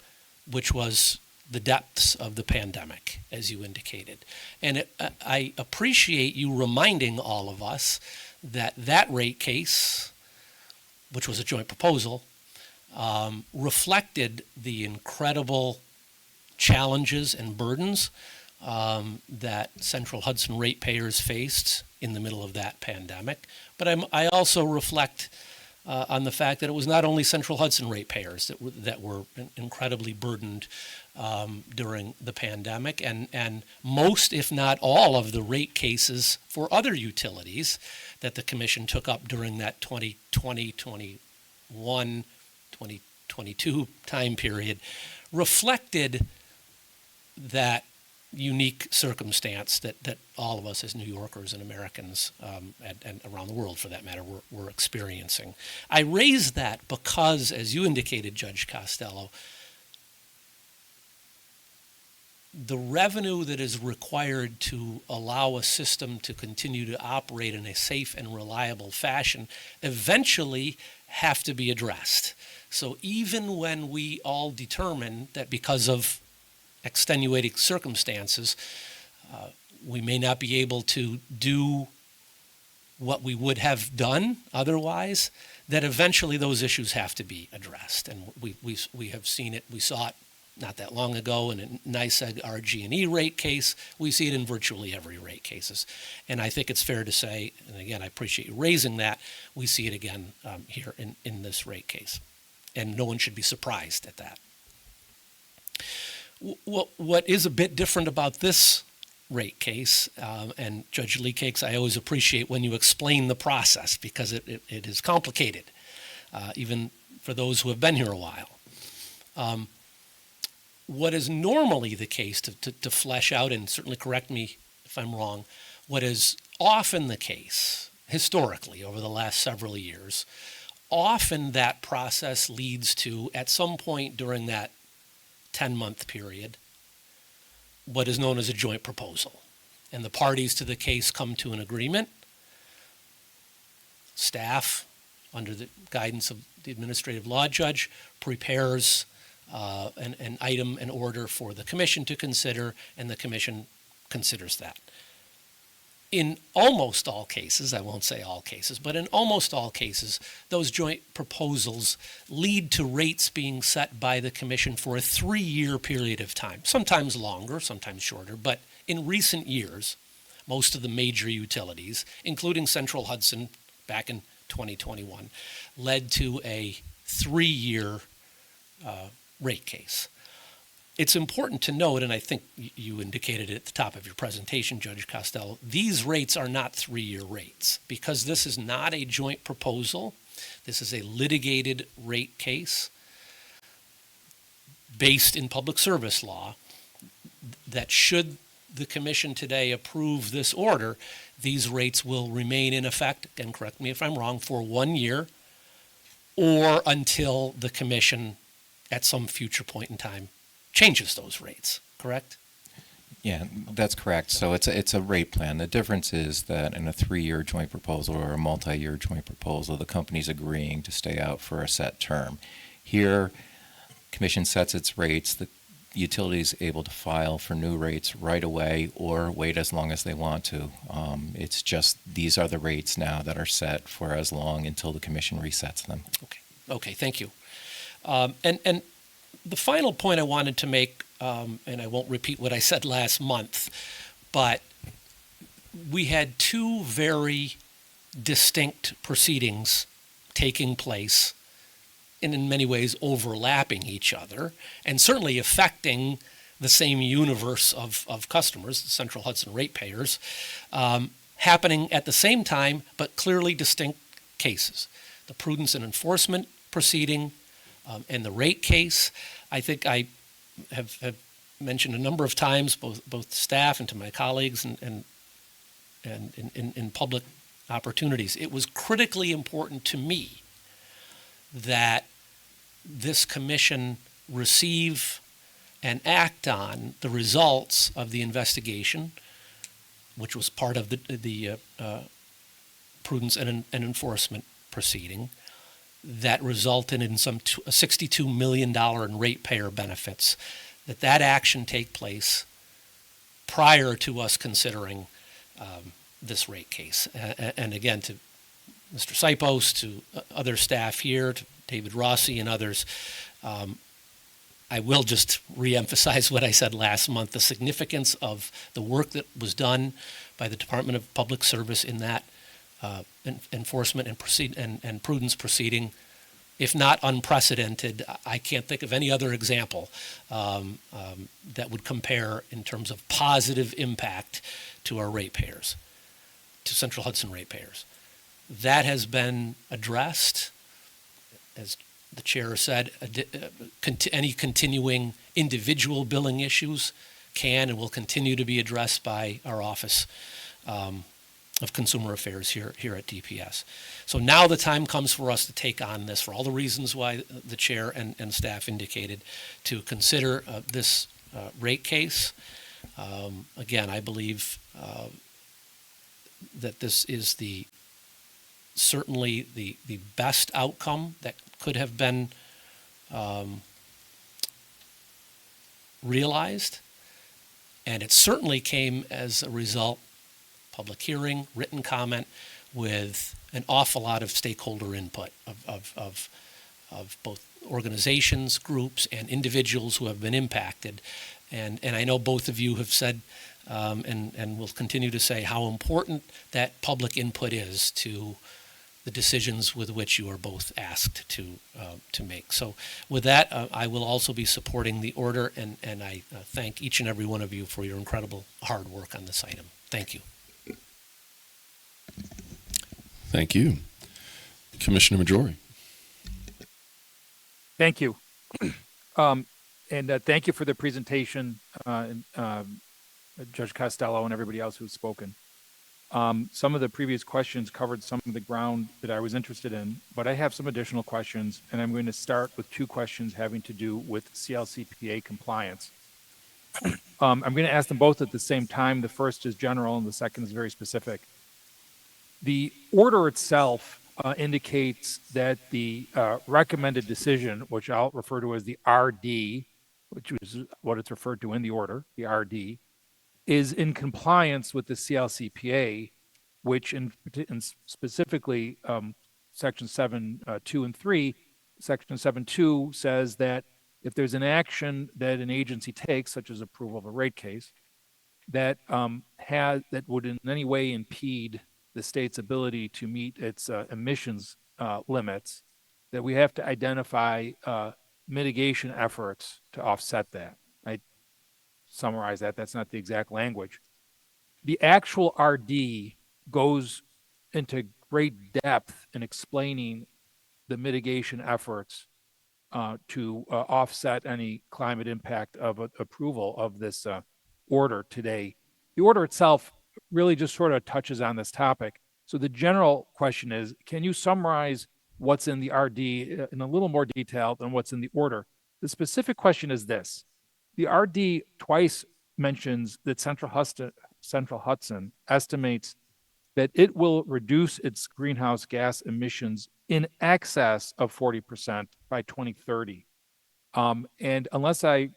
which was the depths of the pandemic, as you indicated. And I appreciate you reminding all of us that that rate case, which was a joint proposal, reflected the incredible challenges and burdens that Central Hudson ratepayers faced in the middle of that pandemic. But I also reflect on the fact that it was not only Central Hudson ratepayers that were incredibly burdened during the pandemic, and most, if not all, of the rate cases for other utilities that the Commission took up during that 2020, 21, 2022 time period reflected that unique circumstance that all of us as New Yorkers and Americans and around the world, for that matter, were experiencing. I raise that because, as you indicated, Judge Costello, the revenue that is required to allow a system to continue to operate in a safe and reliable fashion eventually have to be addressed. So even when we all determine that because of extenuating circumstances, we may not be able to do what we would have done otherwise, that eventually those issues have to be addressed. And we have seen it, we saw it not that long ago in a NYSEG RG&E rate case. We see it in virtually every rate cases. And I think it's fair to say, and again, I appreciate you raising that, we see it again here in this rate case. And no one should be surprised at that. What is a bit different about this rate case, and Judge Lee Cakes, I always appreciate when you explain the process because it is complicated, even for those who have been here a while. What is normally the case, to flesh out and certainly correct me if I'm wrong, what is often the case historically over the last several years, often that process leads to, at some point during that 10-month period, what is known as a joint proposal. And the parties to the case come to an agreement. Staff, under the guidance of the administrative law judge, prepares an item, an order for the commission to consider, and the commission considers that. In almost all cases, I won't say all cases, but in almost all cases, those joint proposals lead to rates being set by the commission for a 3-year period of time, sometimes longer, sometimes shorter, but in recent years, most of the major utilities, including Central Hudson back in 2021, led to a 3-year rate case. It's important to note, and I think you indicated it at the top of your presentation, Judge Costello, these rates are not 3-year rates because this is not a joint proposal. This is a litigated rate case based in public service law that should the commission today approve this order, these rates will remain in effect, and correct me if I'm wrong, for 1 year or until the commission at some future point in time changes those rates, correct? Yeah, that's correct. So it's a rate plan. The difference is that in a 3-year joint proposal or a multi-year joint proposal, the company's agreeing to stay out for a set term. Here, commission sets its rates. The utility is able to file for new rates right away or wait as long as they want to. It's just these are the rates now that are set for as long until the commission resets them. Okay, thank you. And the final point I wanted to make, and I won't repeat what I said last month, but we had 2 very distinct proceedings taking place and in many ways overlapping each other and certainly affecting the same universe of customers, the Central Hudson ratepayers, happening at the same time but clearly distinct cases. The prudence and enforcement proceeding and the rate case. I think I have mentioned a number of times, both staff and to my colleagues and in public opportunities, it was critically important to me that this commission receive and act on the results of the investigation, which was part of the prudence and enforcement proceeding that resulted in some $62 million in ratepayer benefits, that action take place prior to us considering this rate case. And again, to Mr. Sipos, to other staff here, to David Rossi and others, I will just reemphasize what I said last month, the significance of the work that was done by the Department of Public Service in that enforcement and prudence proceeding. If not unprecedented, I can't think of any other example that would compare in terms of positive impact to our ratepayers, to Central Hudson ratepayers. That has been addressed, as the chair said. Any continuing individual billing issues can and will continue to be addressed by our Office of Consumer Affairs here at DPS. So now the time comes for us to take on this, for all the reasons why the chair and staff indicated, to consider this rate case. Again, I believe that this is certainly the best outcome that could have been realized, and it certainly came as a result, public hearing, written comment, with an awful lot of stakeholder input of both organizations, groups, and individuals who have been impacted. And I know both of you have said and will continue to say how important that public input is to the decisions with which you are both asked to make. So with that, I will also be supporting the order, and I thank each and every one of you for your incredible hard work on this item. Thank you. Thank you. Commissioner Majori. Thank you. And thank you for the presentation, Judge Costello and everybody else who's spoken. Some of the previous questions covered some of the ground that I was interested in, but I have some additional questions, and I'm going to start with two questions having to do with CLCPA compliance. I'm going to ask them both at the same time. The first is general, and the second is very specific. The order itself indicates that the recommended decision, which I'll refer to as the RD, which is what it's referred to in the order, the RD, is in compliance with the CLCPA, which in specifically Section 7.2 and 3, Section 7.2 says that if there's an action that an agency takes, such as approval of a rate case, that that would in any way impede the state's ability to meet its emissions limits, that we have to identify mitigation efforts to offset that. I summarize that. That's not the exact language. The actual RD goes into great depth in explaining the mitigation efforts to offset any climate impact of approval of this order today. The order itself really just sort of touches on this topic. So the general question is, can you summarize what's in the RD in a little more detail than what's in the order? The specific question is this. The RD twice mentions that Central Hudson estimates that it will reduce its greenhouse gas emissions in excess of 40% by 2030. And unless I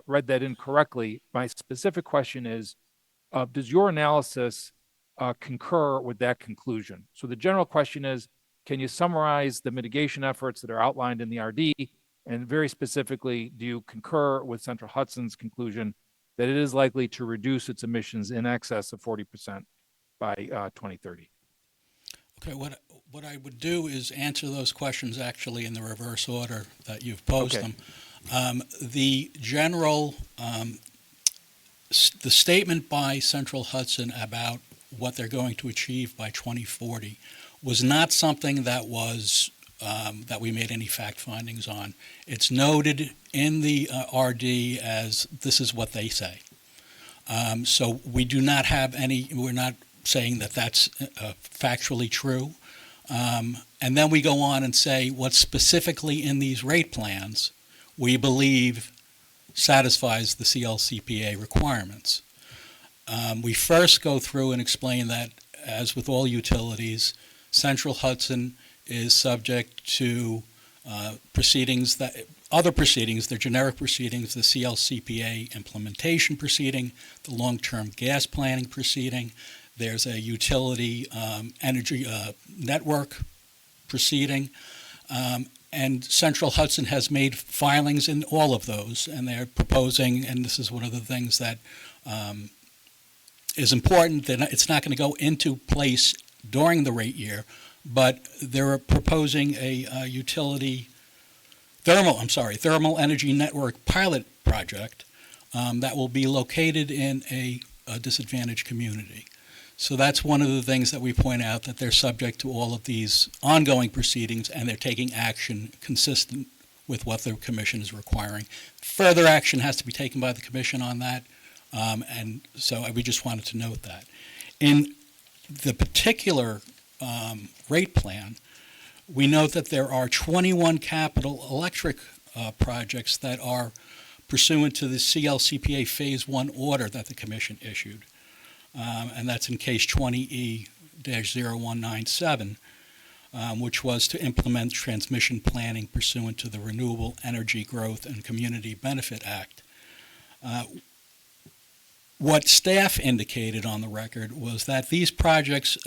read that incorrectly, my specific question is, does your analysis concur with that conclusion? So the general question is, can you summarize the mitigation efforts that are outlined in the RD? And very specifically, do you concur with Central Hudson's conclusion that it is likely to reduce its emissions in excess of 40% by 2030? Okay, what I would do is answer those questions actually in the reverse order that you've posed them. The general, the statement by Central Hudson about what they're going to achieve by 2040 was not something that was that we made any fact findings on. It's noted in the RD as this is what they say. So we do not have any, we're not saying that that's factually true. And then we go on and say what specifically in these rate plans we believe satisfies the CLCPA requirements. We first go through and explain that as with all utilities, Central Hudson is subject to proceedings other proceedings, the generic proceedings, the CLCPA implementation proceeding, the long-term gas planning proceeding. There's a utility energy network proceeding. And Central Hudson has made filings in all of those, and they're proposing, and this is one of the things that is important, that it's not going to go into place during the rate year, but they're proposing a thermal energy network pilot project that will be located in a disadvantaged community. So that's one of the things that we point out, that they're subject to all of these ongoing proceedings, and they're taking action consistent with what the commission is requiring. Further action has to be taken by the commission on that, and so we just wanted to note that. In the particular rate plan, we note that there are 21 capital electric projects that are pursuant to the CLCPA Phase 1 order that the commission issued. And that's in case 20E-0197, which was to implement transmission planning pursuant to the Renewable Energy Growth and Community Benefit Act. What staff indicated on the record was that these projects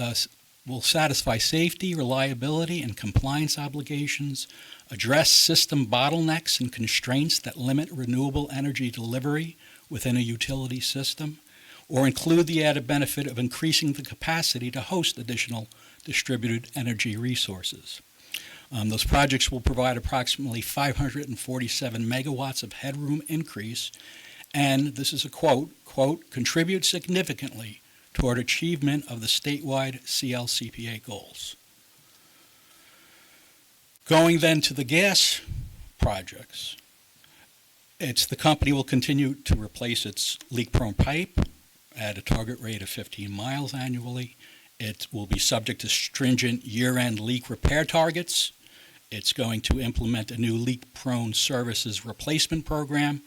will satisfy safety, reliability, and compliance obligations, address system bottlenecks and constraints that limit renewable energy delivery within a utility system, or include the added benefit of increasing the capacity to host additional distributed energy resources. Those projects will provide approximately 547 megawatts of headroom increase, and this is a quote, contribute significantly toward achievement of the statewide CLCPA goals. Going then to the gas projects, the company will continue to replace its leak-prone pipe at a target rate of 15 miles annually. It will be subject to stringent year-end leak repair targets. It's going to implement a new leak-prone services replacement program,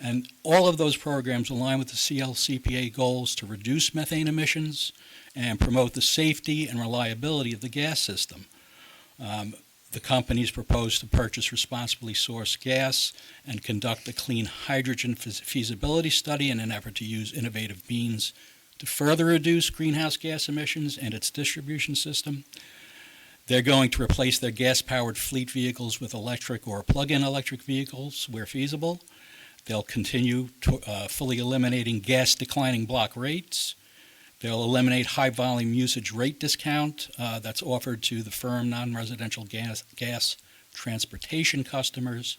and all of those programs align with the CLCPA goals to reduce methane emissions and promote the safety and reliability of the gas system. The companies propose to purchase responsibly sourced gas and conduct a clean hydrogen feasibility study in an effort to use innovative means to further reduce greenhouse gas emissions and its distribution system. They're going to replace their gas-powered fleet vehicles with electric or plug-in electric vehicles where feasible. They'll continue fully eliminating gas declining block rates. They'll eliminate high-volume usage rate discount that's offered to the firm non-residential gas transportation customers,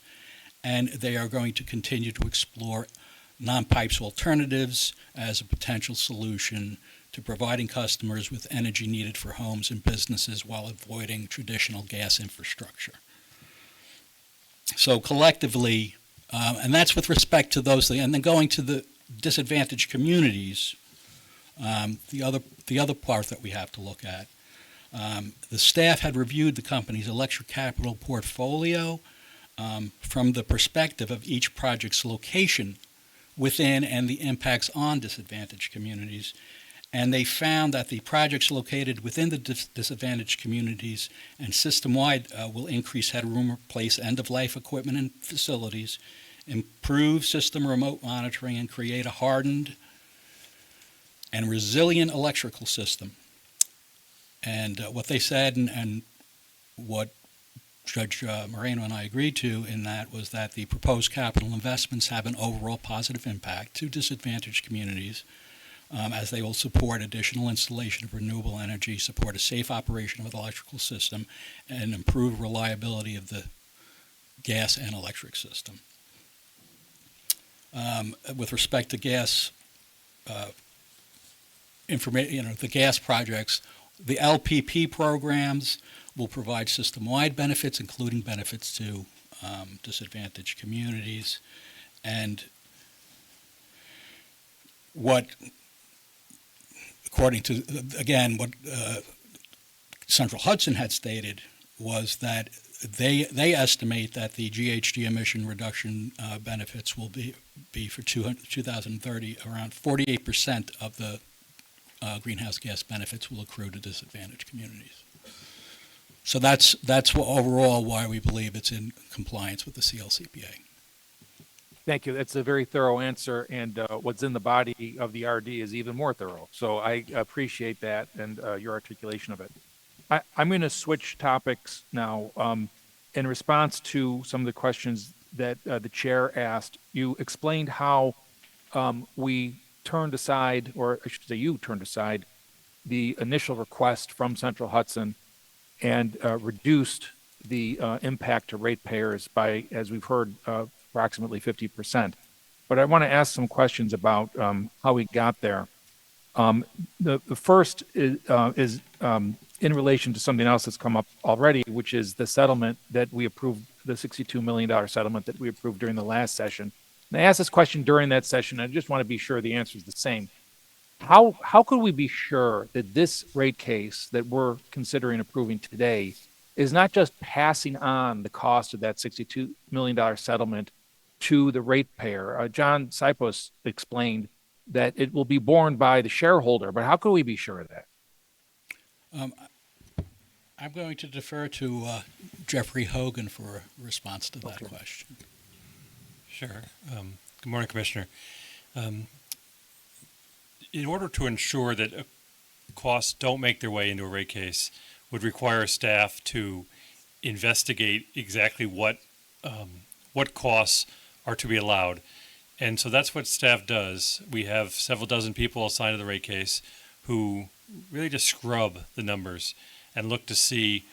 and they are going to continue to explore non-pipes alternatives as a potential solution to providing customers with energy needed for homes and businesses while avoiding traditional gas infrastructure. So collectively, and that's with respect to those things, and then going to the disadvantaged communities, the other part that we have to look at. The staff had reviewed the company's electric capital portfolio from the perspective of each project's location within and the impacts on disadvantaged communities. And they found that the projects located within the disadvantaged communities and system-wide will increase headroom, replace end-of-life equipment and facilities, improve system remote monitoring, and create a hardened and resilient electrical system. And what they said, and what Judge Moreno and I agreed to in that, was that the proposed capital investments have an overall positive impact to disadvantaged communities, as they will support additional installation of renewable energy, support a safe operation of the electrical system, and improve reliability of the gas and electric system. With respect to gas the gas projects, the LPP programs will provide system-wide benefits, including benefits to disadvantaged communities. And according to, again, what Central Hudson had stated was that they estimate that the GHG emission reduction benefits will be for 2030 around 48% of the greenhouse gas benefits will accrue to disadvantaged communities. So that's overall why we believe it's in compliance with the CLCPA. Thank you. That's a very thorough answer, and what's in the body of the RD is even more thorough. So I appreciate that and your articulation of it. I'm going to switch topics now. In response to some of the questions that the chair asked, you explained how we turned aside, or I should say you turned aside, the initial request from Central Hudson and reduced the impact to ratepayers by, as we've heard, approximately 50%. But I want to ask some questions about how we got there. The first is in relation to something else that's come up already, which is the settlement that we approved, the $62 million settlement that we approved during the last session. And I asked this question during that session. I just want to be sure the answer is the same. How could we be sure that this rate case that we're considering approving today is not just passing on the cost of that $62 million settlement to the ratepayer? John Sipos explained that it will be borne by the shareholder, but how could we be sure of that? I'm going to defer to Jeffrey Hogan for a response to that question. Sure. Good morning, Commissioner. In order to ensure that costs don't make their way into a rate case, would require staff to investigate exactly what costs are to be allowed. And so that's what staff does. We have several dozen people assigned to the rate case who really just scrub the numbers and look to see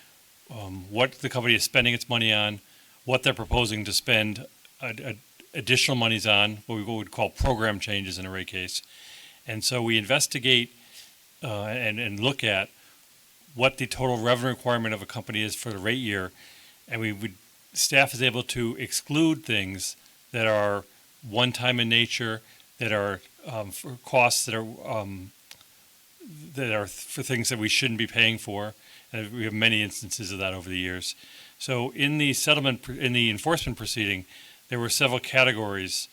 what the company is spending its money on, what they're proposing to spend additional monies on, what we would call program changes in a rate case. And so we investigate and look at what the total revenue requirement of a company is for the rate year, and staff is able to exclude things that are one-time in nature, that are for costs that are for things that we shouldn't be paying for, and we have many instances of that over the years. So in the enforcement proceeding, there were several categories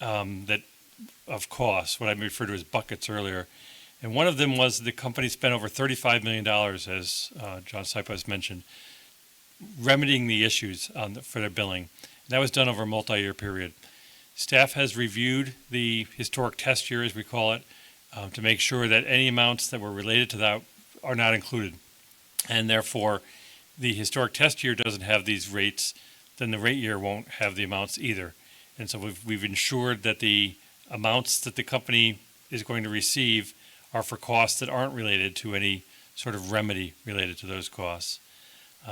of costs, what I referred to as buckets earlier. And one of them was the company spent over $35 million, as John Sipos mentioned, remedying the issues for their billing. That was done over a multi-year period. Staff has reviewed the historic test year, as we call it, to make sure that any amounts that were related to that are not included. And therefore, the historic test year doesn't have these rates, then the rate year won't have the amounts either. And so we've ensured that the amounts that the company is going to receive are for costs that aren't related to any sort of remedy related to those costs.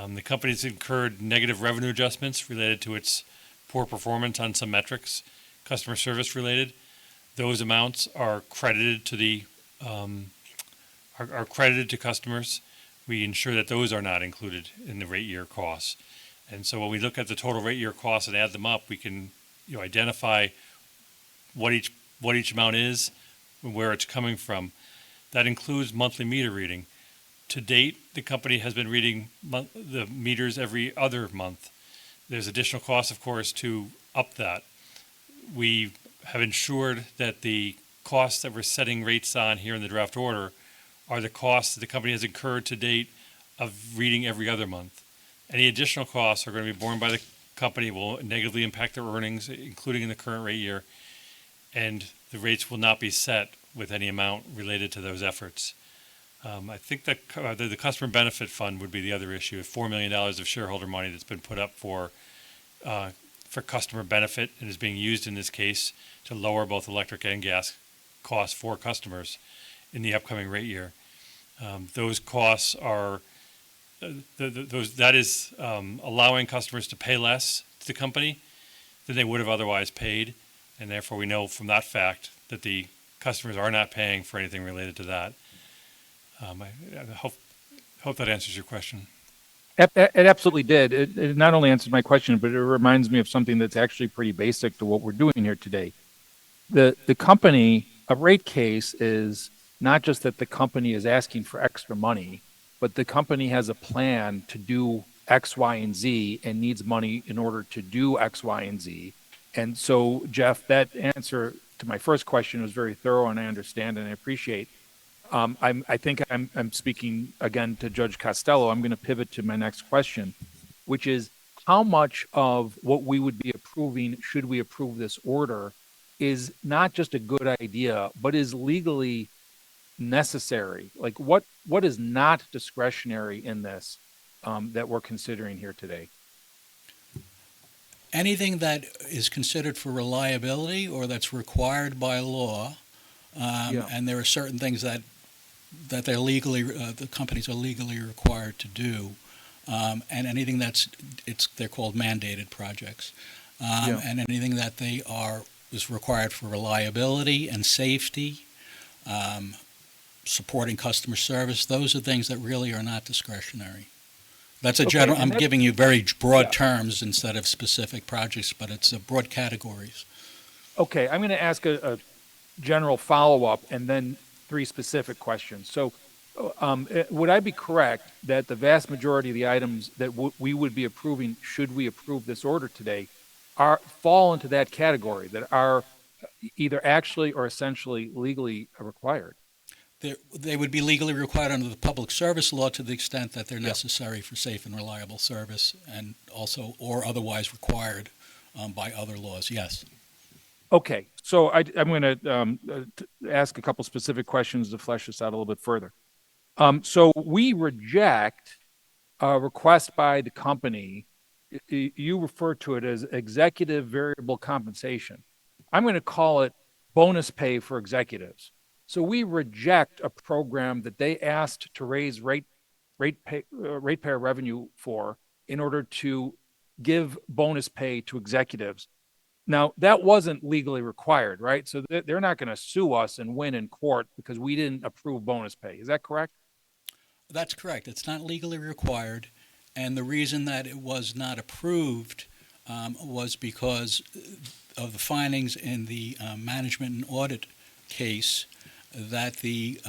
The company's incurred negative revenue adjustments related to its poor performance on some metrics, customer service related. Those amounts are credited to are credited to customers. We ensure that those are not included in the rate year costs. And so when we look at the total rate year costs and add them up, we can identify what each amount is, and where it's coming from. That includes monthly meter reading. To date, the company has been reading the meters every other month. There's additional costs, of course, to up that. We have ensured that the costs that we're setting rates on here in the draft order are the costs that the company has incurred to date of reading every other month. Any additional costs are going to be borne by the company, will negatively impact their earnings, including in the current rate year, and the rates will not be set with any amount related to those efforts. I think that the customer benefit fund would be the other issue. $4 million of shareholder money that's been put up for customer benefit and is being used in this case to lower both electric and gas costs for customers in the upcoming rate year. Those costs are that is allowing customers to pay less to the company than they would have otherwise paid, and therefore we know from that fact that the customers are not paying for anything related to that. I hope that answers your question. It absolutely did. It not only answered my question, but it reminds me of something that's actually pretty basic to what we're doing here today. The company, a rate case is not just that the company is asking for extra money, but the company has a plan to do X, Y, and Z and needs money in order to do X, Y, and Z. And so, Jeff, that answer to my first question was very thorough, and I understand and I appreciate. I think I'm speaking again to Judge Costello. I'm going to pivot to my next question, which is how much of what we would be approving, should we approve this order, is not just a good idea, but is legally necessary? Like what is not discretionary in this that we're considering here today? Anything that is considered for reliability or that's required by law, Yeah. and there are certain things that they're legally, the companies are legally required to do, and anything they're called mandated projects, Yeah. and anything that is required for reliability and safety, supporting customer service. Those are things that really are not discretionary. That's a Okay, general. and I'm that- giving you very broad Yeah. terms instead of specific projects, but it's broad categories. Okay, I'm going to ask a general follow-up and then three specific questions. So, would I be correct that the vast majority of the items that we would be approving, should we approve this order today, fall into that category, that are either actually or essentially legally required? They would be legally required under the public service law to the extent that they're Yeah. necessary for safe and reliable service, and also or otherwise required by other laws. Yes. Okay, so I'm going to ask a couple specific questions to flesh this out a little bit further. So we reject a request by the company. You refer to it as executive variable compensation. I'm going to call it bonus pay for executives. So we reject a program that they asked to raise ratepayer revenue for in order to give bonus pay to executives. Now, that wasn't legally required, right? So they're not going to sue us and win in court because we didn't approve bonus pay. Is that correct? That's correct. It's not legally required, and the reason that it was not approved was because of the findings in the management and audit case that the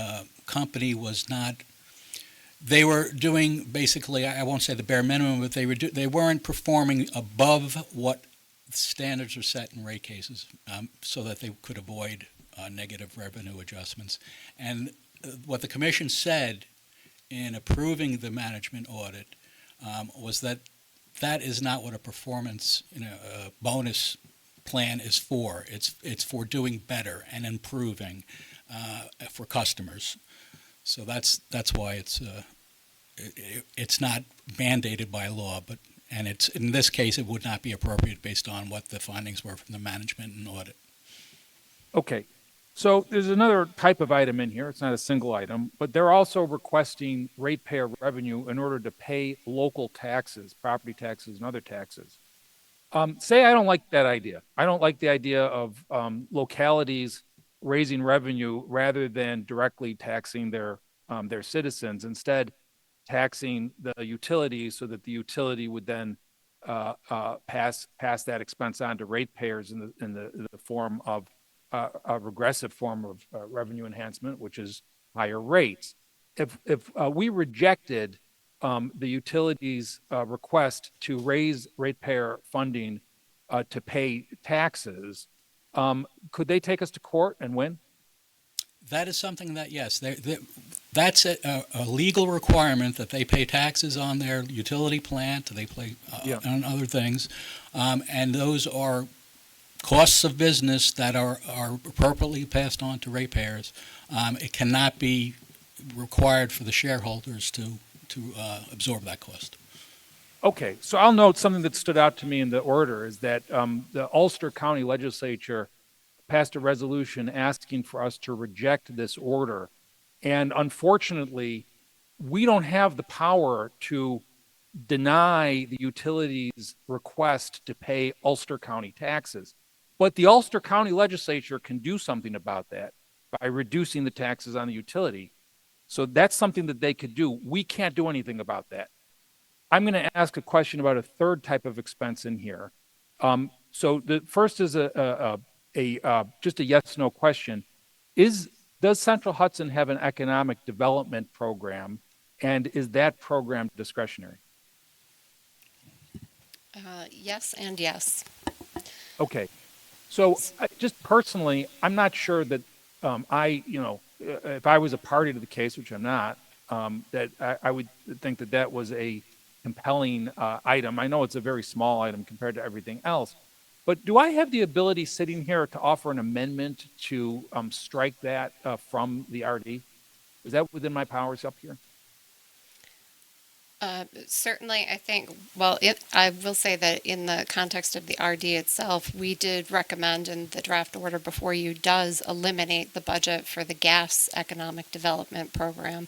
company was not. They were doing basically, I won't say the bare minimum, but they weren't performing above what standards are set in rate cases, so that they could avoid negative revenue adjustments. And what the commission said in approving the management audit was that is not what a performance, a bonus plan is for. It's for doing better and improving for customers. So that's why it's not mandated by law, and it's in this case it would not be appropriate based on what the findings were from the management and audit. Okay. So there's another type of item in here. It's not a single item, but they're also requesting ratepayer revenue in order to pay local taxes, property taxes, and other taxes. Say I don't like that idea. I don't like the idea of localities raising revenue rather than directly taxing their citizens. Instead, taxing the utilities so that the utility would then pass that expense on to ratepayers in the form of a regressive form of revenue enhancement, which is higher rates. If we rejected the utilities' request to raise ratepayer funding to pay taxes, could they take us to court and win? That is something that, yes, that's a legal requirement that they pay taxes on their utility plant, they pay on other things, and those are costs of business that are appropriately passed on to ratepayers. It cannot be required for the shareholders to absorb that cost. Okay, so I'll note something that stood out to me in the order is that the Ulster County Legislature passed a resolution asking for us to reject this order. And unfortunately, we don't have the power to deny the utilities' request to pay Ulster County taxes. But the Ulster County Legislature can do something about that by reducing the taxes on the utility. So that's something that they could do. We can't do anything about that. I'm going to ask a question about a third type of expense in here. So the first is just a yes/no question. Does Central Hudson have an economic development program, and is that program discretionary? Yes and yes. Okay. So just personally, I'm not sure that if I was a party to the case, which I'm not, that I would think that that was a compelling item. I know it's a very small item compared to everything else, but do I have the ability sitting here to offer an amendment to strike that from the RD? Is that within my powers up here? Certainly, I think, I will say that in the context of the RD itself, we did recommend, and the draft order before you does eliminate the budget for the gas economic development program,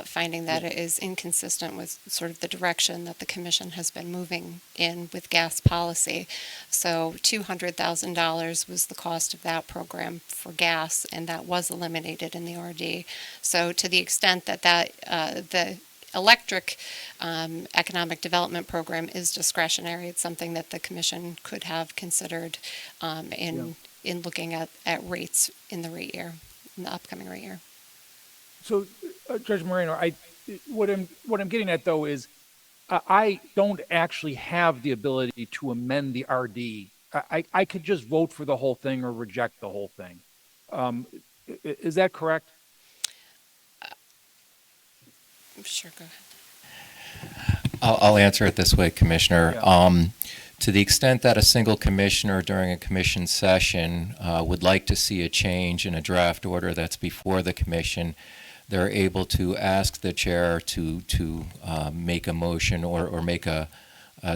finding that it is inconsistent with sort of the direction that the commission has been moving in with gas policy. So $200,000 was the cost of that program for gas, and that was eliminated in the RD. So to the extent that the electric economic development program is discretionary. It's something that the commission could have considered in looking at rates in the rate year, in the upcoming rate year. So, Judge Moreno, what I'm getting at though is I don't actually have the ability to amend the RD. I could just vote for the whole thing or reject the whole thing. Is that correct? Sure, go ahead. I'll answer it this way, Commissioner. Yeah. To the extent that a single commissioner during a commission session would like to see a change in a draft order that's before the commission, they're able to ask the chair to make a motion or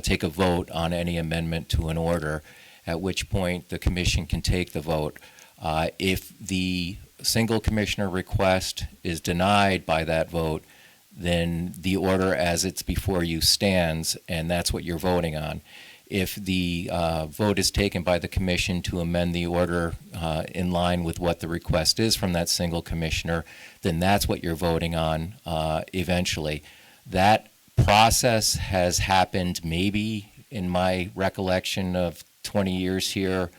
take a vote on any amendment to an order, at which point the commission can take the vote. If the single commissioner request is denied by that vote, then the order as it's before you stands, and that's what you're voting on. If the vote is taken by the commission to amend the order in line with what the request is from that single commissioner, then that's what you're voting on eventually. That process has happened maybe, in my recollection of 20 years here,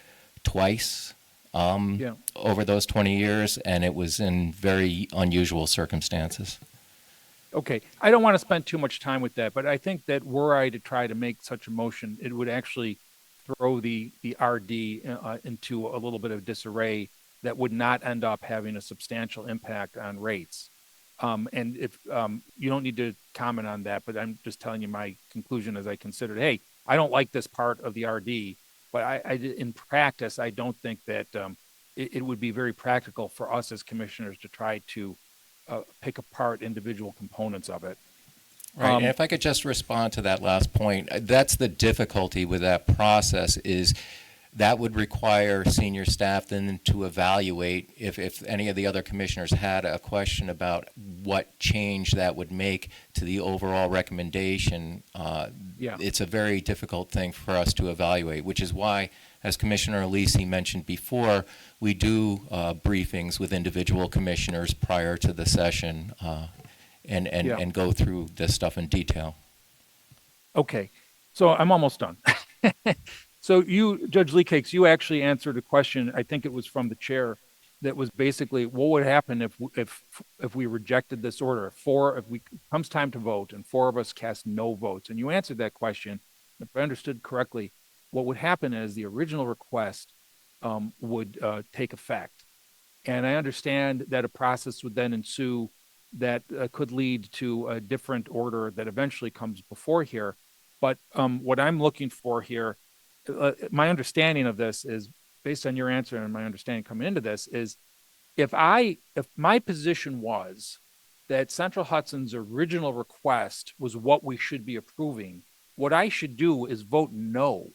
twice over those 20 years, and it was in very unusual circumstances. Okay, I don't want to spend too much time with that, but I think that were I to try to make such a motion, it would actually throw the RD into a little bit of disarray that would not end up having a substantial impact on rates. And if you don't need to comment on that, but I'm just telling you my conclusion as I considered, hey, I don't like this part of the RD, but I in practice, I don't think that it would be very practical for us as commissioners to try to pick apart individual components of it. Right, and if I could just respond to that last point, that's the difficulty with that process is that would require senior staff then to evaluate if any of the other commissioners had a question about what change that would make to the overall recommendation. It's a very difficult thing for us to evaluate, which is why, as Commissioner Alisi mentioned before, we do briefings with individual commissioners prior to the session and go through this stuff in detail. Okay, so I'm almost done. So you, Judge Leakakes, you actually answered a question, I think it was from the chair, that was basically, what would happen if we rejected this order? If it comes time to vote and 4 of us cast no votes, and you answered that question, if I understood correctly, what would happen is the original request would take effect. And I understand that a process would then ensue that could lead to a different order that eventually comes before here. But what I'm looking for here, my understanding of this is, based on your answer and my understanding coming into this, is if my position was that Central Hudson's original request was what we should be approving, what I should do is vote no.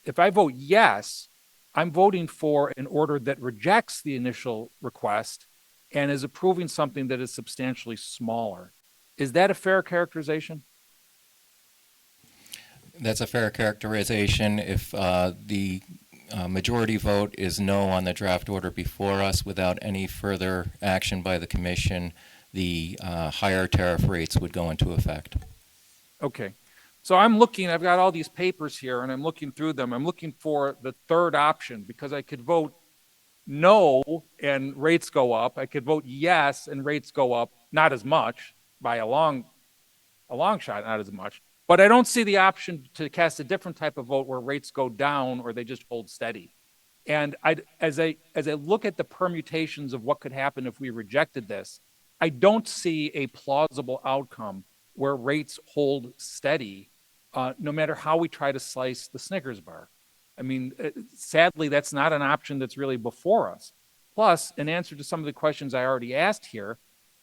If I vote yes, I'm voting for an order that rejects the initial request and is approving something that is substantially smaller. Is that a fair characterization? That's a fair characterization. If the majority vote is no on the draft order before us without any further action by the commission, the higher tariff rates would go into effect. Okay. So I've got all these papers here and I'm looking through them. I'm looking for the third option because I could vote no and rates go up. I could vote yes and rates go up, not as much, by a long shot, not as much. But I don't see the option to cast a different type of vote where rates go down or they just hold steady. And as I look at the permutations of what could happen if we rejected this, I don't see a plausible outcome where rates hold steady, no matter how we try to slice the Snickers bar. I mean, sadly, that's not an option that's really before us. Plus, in answer to some of the questions I already asked here,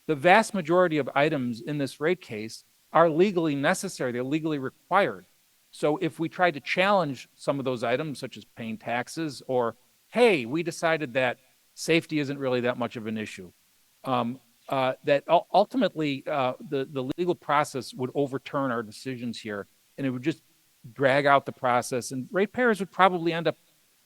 the vast majority of items in this rate case are legally necessary. They're legally required. So if we tried to challenge some of those items, such as paying taxes, or, hey, we decided that safety isn't really that much of an issue, that ultimately the legal process would overturn our decisions here, and it would just drag out the process, and ratepayers would probably end up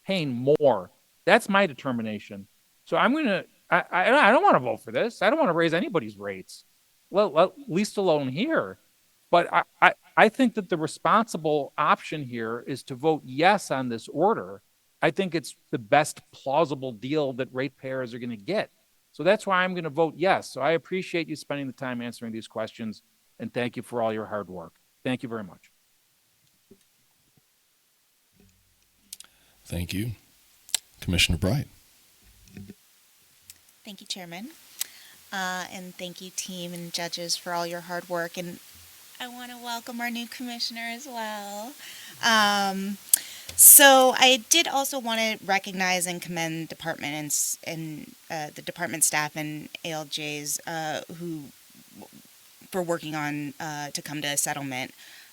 paying more. That's my determination. So I don't want to vote for this. I don't want to raise anybody's rates, well, least alone here. But I think that the responsible option here is to vote yes on this order. I think it's the best plausible deal that ratepayers are going to get. So that's why I'm going to vote yes. So I appreciate you spending the time answering these questions, and thank you for all your hard work. Thank you very much. Thank you. Commissioner Bright. Thank you, Chairman. And thank you, team and judges, for all your hard work. And I want to welcome our new commissioner as well. So I did also want to recognize and commend departments and the department staff and ALJs who for working on to come to a settlement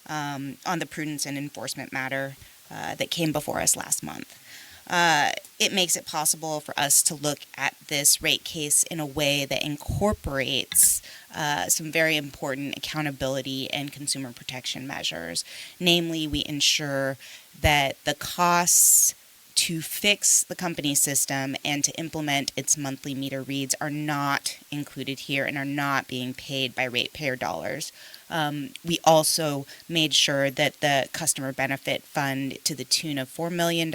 on the prudence and enforcement matter that came before us last month. It makes it possible for us to look at this rate case in a way that incorporates some very important accountability and consumer protection measures. Namely, we ensure that the costs to fix the company system and to implement its monthly meter reads are not included here and are not being paid by ratepayer dollars. We also made sure that the customer benefit fund to the tune of $4 million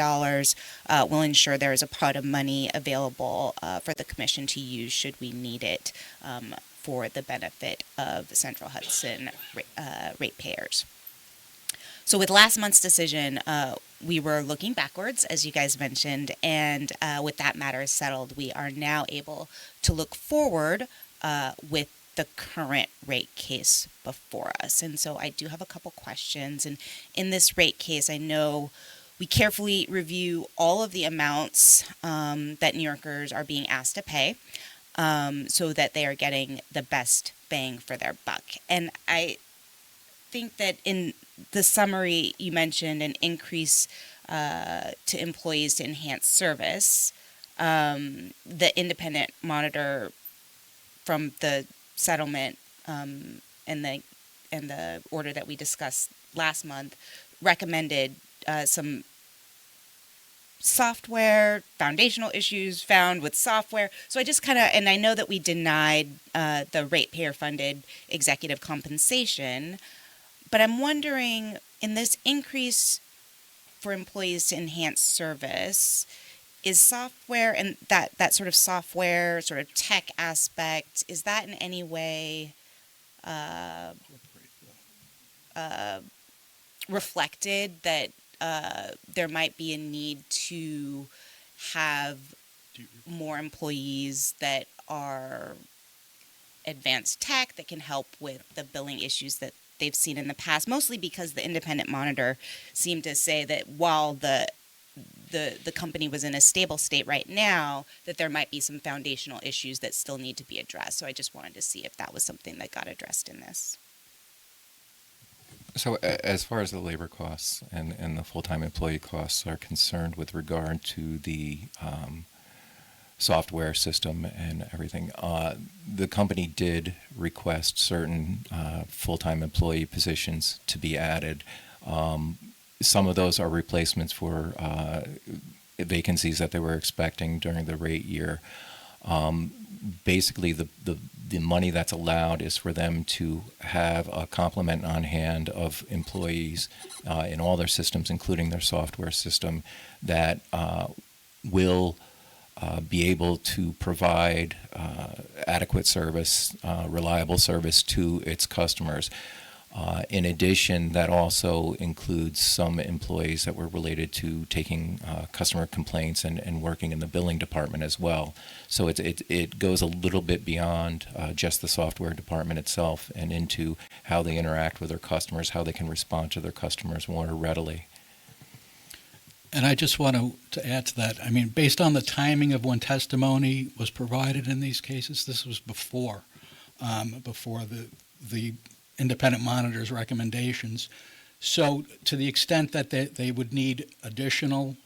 will ensure there is a pot of money available for the commission to use should we need it for the benefit of Central Hudson ratepayers. So with last month's decision, we were looking backwards, as you guys mentioned, and with that matter settled, we are now able to look forward with the current rate case before us. And so I do have a couple questions. And in this rate case, I know we carefully review all of the amounts that New Yorkers are being asked to pay so that they are getting the best bang for their buck. And I think that in the summary, you mentioned an increase to employees to enhance service. The independent monitor from the settlement and the order that we discussed last month recommended some software, foundational issues found with software. So I just kind of, and I know that we denied the ratepayer funded executive compensation, but I'm wondering, in this increase for employees to enhance service, is software and that sort of software, sort of tech aspect, is that in any way reflected that there might be a need to have more employees that are advanced tech that can help with the billing issues that they've seen in the past, mostly because the independent monitor seemed to say that while the company was in a stable state right now, that there might be some foundational issues that still need to be addressed. So I just wanted to see if that was something that got addressed in this. So as far as the labor costs and the full-time employee costs are concerned with regard to the software system and everything, the company did request certain full-time employee positions to be added. Some of those are replacements for vacancies that they were expecting during the rate year. Basically, the money that's allowed is for them to have a complement on hand of employees in all their systems, including their software system, that will be able to provide adequate service, reliable service to its customers. In addition, that also includes some employees that were related to taking customer complaints and working in the billing department as well. So it goes a little bit beyond just the software department itself and into how they interact with their customers, how they can respond to their customers more readily. And I just want to add to that. I mean, based on the timing of when testimony was provided in these cases, this was before the independent monitor's recommendations. So to the extent that they would need additional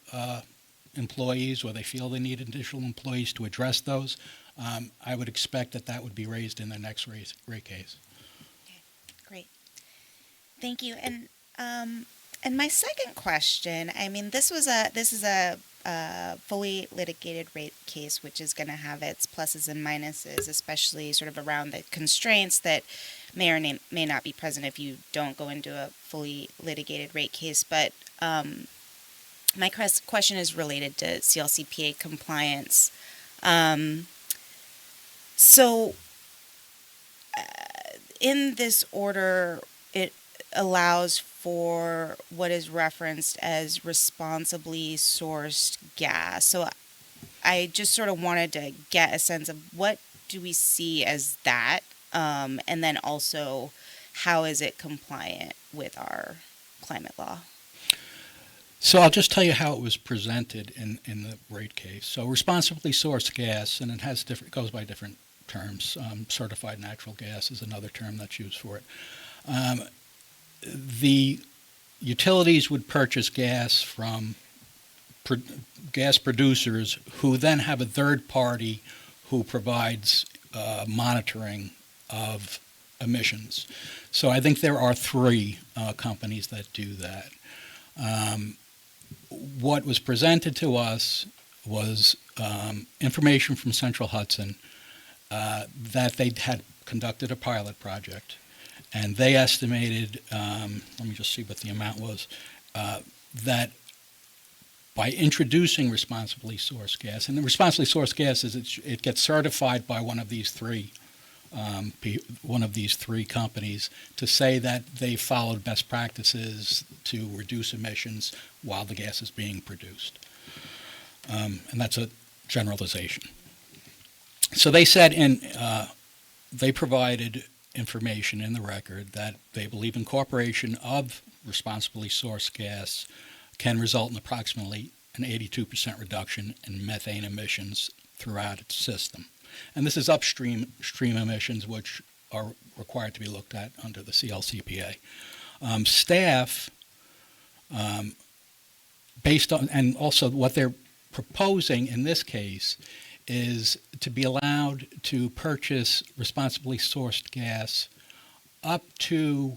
employees, or they feel they need additional employees to address those, I would expect that would be raised in the next rate case. Great. Thank you. And my second question, I mean, this is a fully litigated rate case, which is going to have its pluses and minuses, especially sort of around the constraints that may or may not be present if you don't go into a fully litigated rate case. But my question is related to CLCPA compliance. So in this order, it allows for what is referenced as responsibly sourced gas. So I just sort of wanted to get a sense of what do we see as that, and then also how is it compliant with our climate law? So I'll just tell you how it was presented in the rate case. So responsibly sourced gas, and it goes by different terms. Certified natural gas is another term that's used for it. The utilities would purchase gas from gas producers who then have a third party who provides monitoring of emissions. So I think there are 3 companies that do that. What was presented to us was information from Central Hudson that they had conducted a pilot project. And they estimated, let me just see what the amount was, that by introducing responsibly sourced gas, and the responsibly sourced gas is it gets certified by one of these three companies to say that they followed best practices to reduce emissions while the gas is being produced. And that's a generalization. So they said they provided information in the record that they believe incorporation of responsibly sourced gas can result in approximately an 82% reduction in methane emissions throughout its system. And this is upstream emissions, which are required to be looked at under the CLCPA. Staff, based on, and also what they're proposing in this case is to be allowed to purchase responsibly sourced gas up to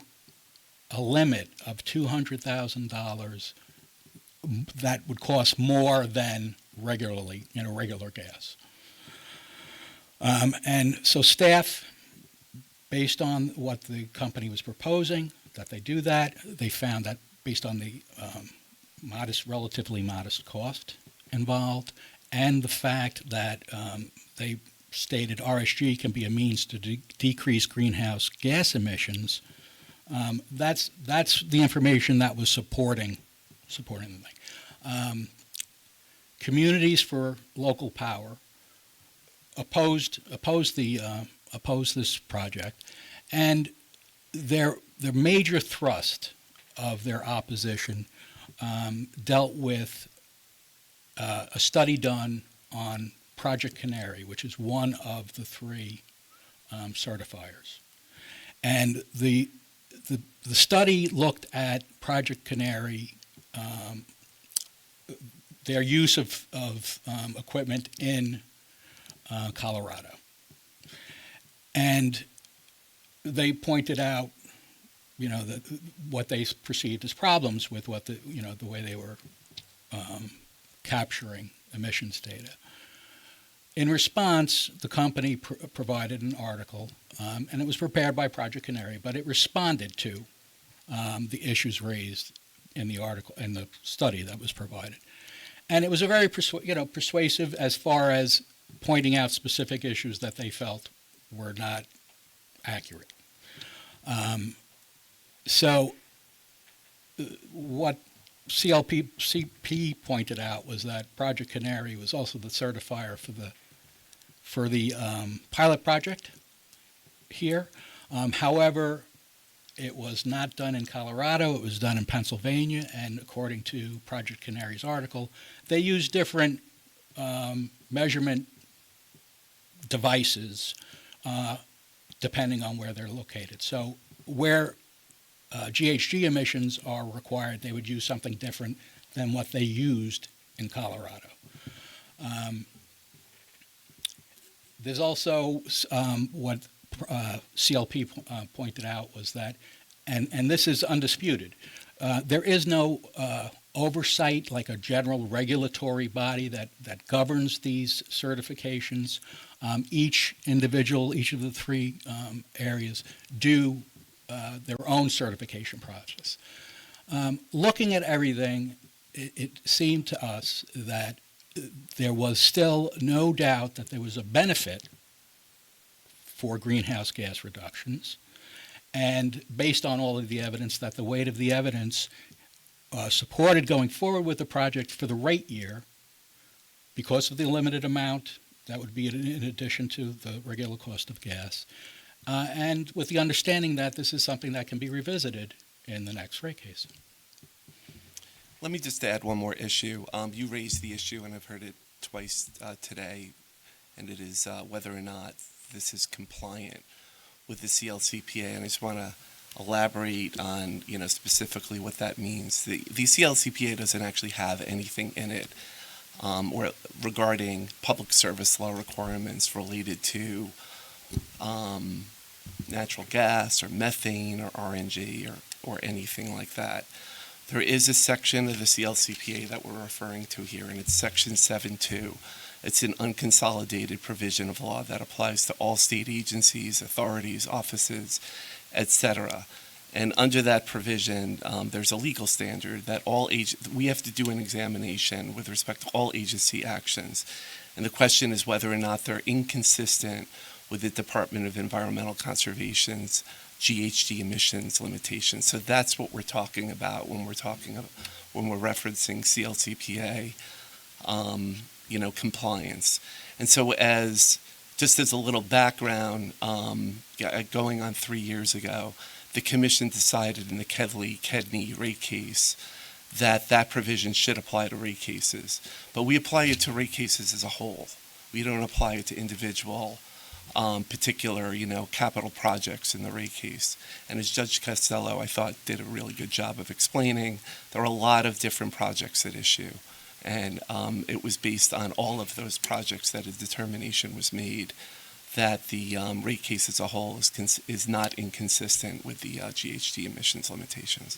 a limit of $200,000 that would cost more than regular gas. And so staff, based on what the company was proposing, that they do that, they found that based on the relatively modest cost involved, and the fact that they stated RSG can be a means to decrease greenhouse gas emissions, that's the information that was supporting the thing. Communities for Local Power opposed this project, and their major thrust of their opposition dealt with a study done on Project Canary, which is one of the 3 certifiers. And the study looked at Project Canary, their use of equipment in Colorado. And they pointed out, what they perceived as problems with the way they were capturing emissions data. In response, the company provided an article, and it was prepared by Project Canary, but it responded to the issues raised in the article, in the study that was provided. And it was a very persuasive as far as pointing out specific issues that they felt were not accurate. So what CP pointed out was that Project Canary was also the certifier for the pilot project here. However, it was not done in Colorado, it was done in Pennsylvania, and according to Project Canary's article, they use different measurement devices depending on where they're located. So where GHG emissions are required, they would use something different than what they used in Colorado. There's also what CLP pointed out was that, and this is undisputed, there is no oversight like a general regulatory body that governs these certifications. Each individual, each of the three areas do their own certification process. Looking at everything, it seemed to us that there was still no doubt that there was a benefit for greenhouse gas reductions, and based on all of the evidence, that the weight of the evidence supported going forward with the project for the rate year, because of the limited amount that would be in addition to the regular cost of gas, and with the understanding that this is something that can be revisited in the next rate case. Let me just add one more issue. You raised the issue, and I've heard it twice today, and it is whether or not this is compliant with the CLCPA, and I just want to elaborate on, specifically what that means. The CLCPA doesn't actually have anything in it or regarding public service law requirements related to natural gas or methane or RNG or anything like that. There is a section of the CLCPA that we're referring to here, and it's Section 7.2. It's an unconsolidated provision of law that applies to all state agencies, authorities, offices, etc. And under that provision, there's a legal standard that we have to do an examination with respect to all agency actions. And the question is whether or not they're inconsistent with the Department of Environmental Conservation's GHG emissions limitations. So that's what we're talking about when we're referencing CLCPA, compliance. And so just as a little background, going on 3 years ago, the Commission decided in the Kedney rate case that provision should apply to rate cases. But we apply it to rate cases as a whole. We don't apply it to individual particular, capital projects in the rate case. And as Judge Costello, I thought, did a really good job of explaining, there are a lot of different projects at issue. And it was based on all of those projects that a determination was made that the rate case as a whole is not inconsistent with the GHG emissions limitations.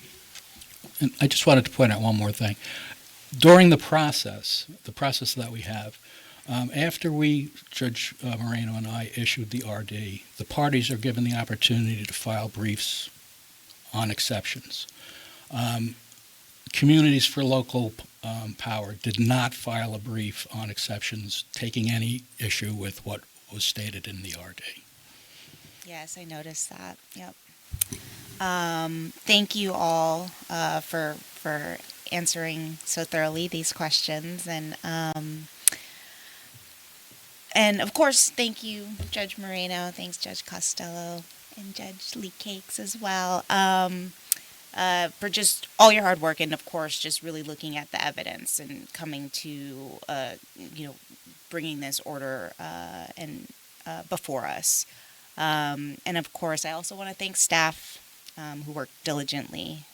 And I just wanted to point out one more thing. During the process that we have, after Judge Moreno and I issued the RD, the parties are given the opportunity to file briefs on exceptions. Communities for Local Power did not file a brief on exceptions, taking any issue with what was stated in the RD. Yes, I noticed that. Yep. Thank you all for answering so thoroughly these questions, and of course, thank you, Judge Moreno. Thanks, Judge Costello, and Judge Lee Cakes as well, for just all your hard work, and of course, just really looking at the evidence and coming to, bringing this order before us. And of course, I also want to thank staff who worked diligently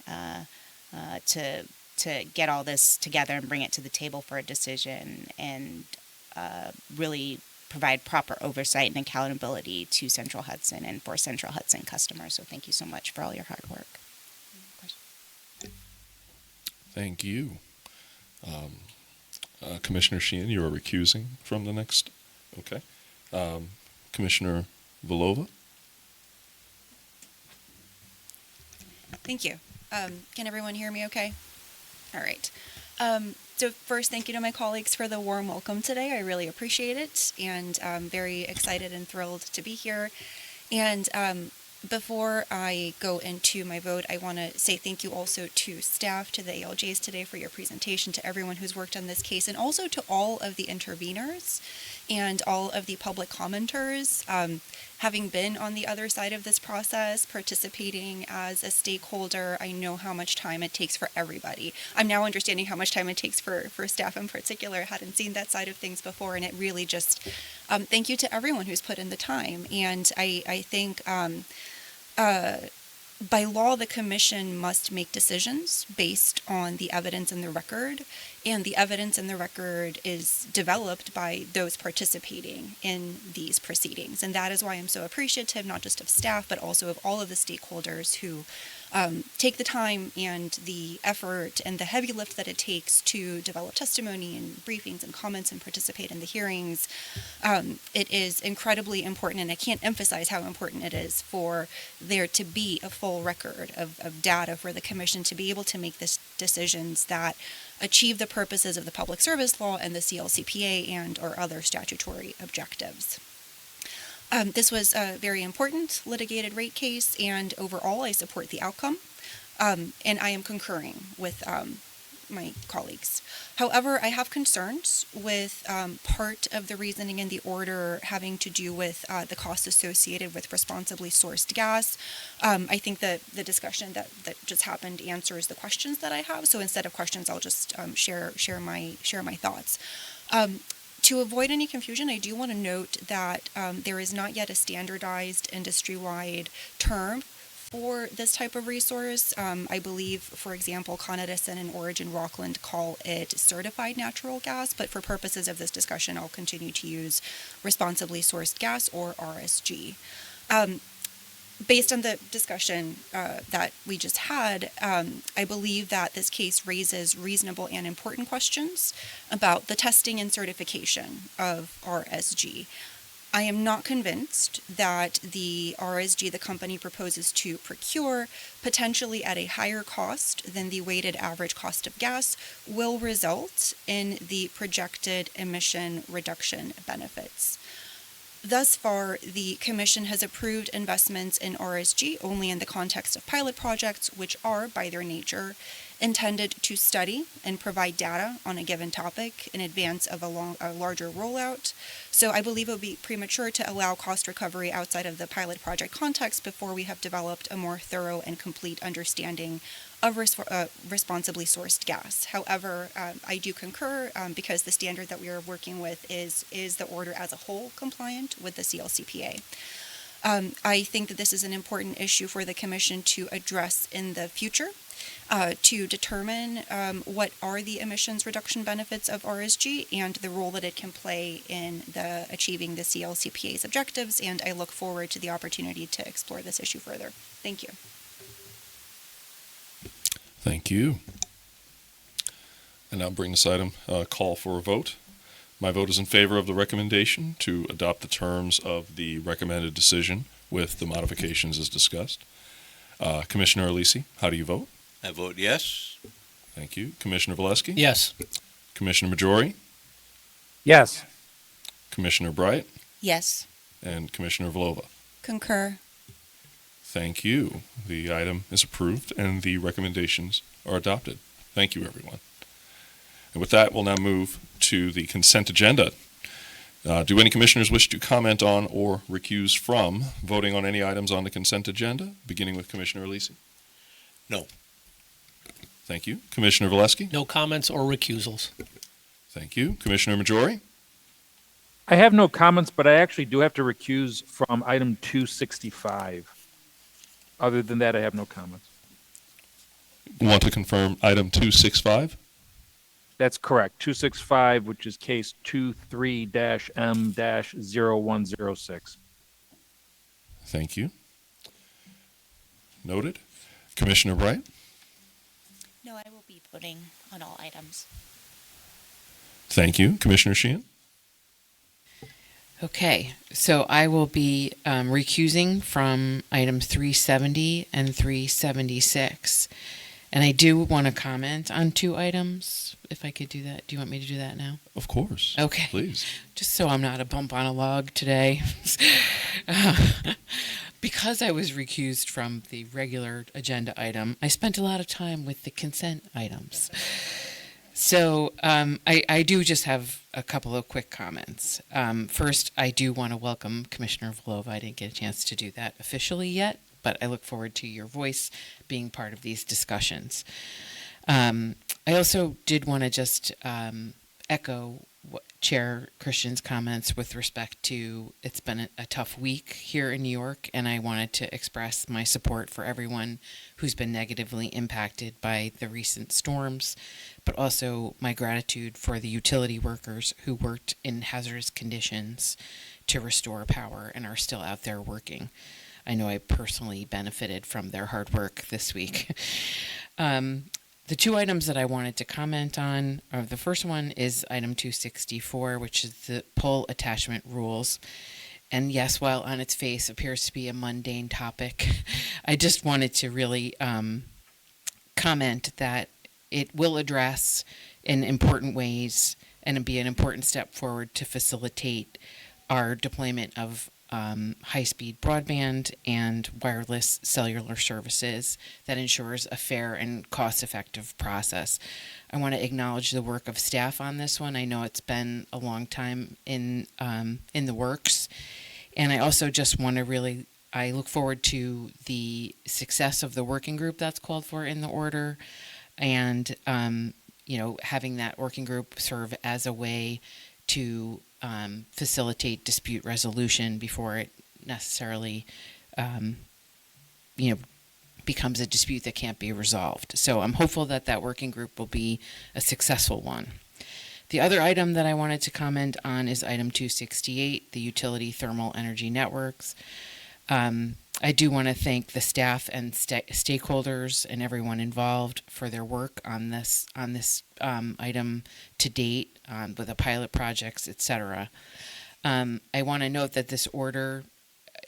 to get all this together and bring it to the table for a decision, and really provide proper oversight and accountability to Central Hudson and for Central Hudson customers. So thank you so much for all your hard work. Thank you. Commissioner Sheehan, you are recusing from the next. Okay. Commissioner Villova. Thank you. Can everyone hear me okay? All right. So first, thank you to my colleagues for the warm welcome today. I really appreciate it, and I'm very excited and thrilled to be here. And Before I go into my vote, I want to say thank you also to staff, to the ALJs today for your presentation, to everyone who's worked on this case, and also to all of the interveners and all of the public commenters. Having been on the other side of this process, participating as a stakeholder, I know how much time it takes for everybody. I'm now understanding how much time it takes for staff in particular. I hadn't seen that side of things before, and it really just, thank you to everyone who's put in the time. And I think by law, the commission must make decisions based on the evidence in the record, and the evidence in the record is developed by those participating in these proceedings. And that is why I'm so appreciative, not just of staff, but also of all of the stakeholders who take the time and the effort and the heavy lift that it takes to develop testimony and briefings and comments and participate in the hearings. It is incredibly important, and I can't emphasize how important it is for there to be a full record of data for the commission to be able to make this decisions that achieve the purposes of the Public Service Law and the CLCPA and or other statutory objectives. This was a very important litigated rate case, and overall I support the outcome, and I am concurring with my colleagues. However, I have concerns with part of the reasoning in the order having to do with the costs associated with responsibly sourced gas. I think that the discussion that just happened answers the questions that I have, so instead of questions, I'll just share my thoughts. To avoid any confusion, I do want to note that there is not yet a standardized industry-wide term for this type of resource. I believe, for example, Con Edison and Origin Rockland call it certified natural gas, but for purposes of this discussion, I'll continue to use responsibly sourced gas, or RSG. Based on the discussion that we just had, I believe that this case raises reasonable and important questions about the testing and certification of RSG. I am not convinced that the RSG the company proposes to procure, potentially at a higher cost than the weighted average cost of gas, will result in the projected emission reduction benefits. Thus far, the Commission has approved investments in RSG only in the context of pilot projects, which are, by their nature, intended to study and provide data on a given topic in advance of a larger rollout. So I believe it would be premature to allow cost recovery outside of the pilot project context before we have developed a more thorough and complete understanding of responsibly sourced gas. However, I do concur because the standard that we are working with is the order as a whole compliant with the CLCPA. I think that this is an important issue for the Commission to address in the future, to determine what are the emissions reduction benefits of RSG and the role that it can play in achieving the CLCPA's objectives, and I look forward to the opportunity to explore this issue further. Thank you. Thank you. And now bring this item, call for a vote. My vote is in favor of the recommendation to adopt the terms of the recommended decision with the modifications as discussed. Commissioner Alisi, how do you vote? I vote yes. Thank you. Commissioner Valesky? Yes. Commissioner Majori? Yes. Commissioner Bright? Yes. And Commissioner Vlova? Concur. Thank you. The item is approved and the recommendations are adopted. Thank you, everyone. And with that, we'll now move to the consent agenda. Do any commissioners wish to comment on or recuse from voting on any items on the consent agenda, beginning with Commissioner Alisi? No. Thank you. Commissioner Valesky? No comments or recusals. Thank you. Commissioner Majori? I have no comments, but I actually do have to recuse from item 265. Other than that, I have no comments. Want to confirm item 265? That's correct. 265, which is case 23-M-0106. Thank you. Noted. Commissioner Bright? No, I will be voting on all items. Thank you. Commissioner Sheehan? Okay, so I will be recusing from items 370 and 376. And I do want to comment on 2 items, if I could do that. Do you want me to do that now? Of course. Okay. Please. Just so I'm not a bump on a log today. Because I was recused from the regular agenda item, I spent a lot of time with the consent items. So I do just have a couple of quick comments. First, I do want to welcome Commissioner Vlova. I didn't get a chance to do that officially yet, but I look forward to your voice being part of these discussions. I also did want to just echo Chair Christian's comments with respect to it's been a tough week here in New York, and I wanted to express my support for everyone who's been negatively impacted by the recent storms, but also my gratitude for the utility workers who worked in hazardous conditions to restore power and are still out there working. I know I personally benefited from their hard work this week. The 2 items that I wanted to comment on are the first one is item 264, which is the pull attachment rules. And yes, while on its face appears to be a mundane topic, I just wanted to really comment that it will address in important ways and be an important step forward to facilitate our deployment of high-speed broadband and wireless cellular services that ensures a fair and cost-effective process. I want to acknowledge the work of staff on this one. I know it's been a long time in the works, and I also just want to I look forward to the success of the working group that's called for in the order, and having that working group serve as a way to facilitate dispute resolution before it necessarily, becomes a dispute that can't be resolved. So I'm hopeful that that working group will be a successful one. The other item that I wanted to comment on is item 268, the utility thermal energy networks. I do want to thank the staff and stakeholders and everyone involved for their work on this item to date with the pilot projects, etc. I want to note that this order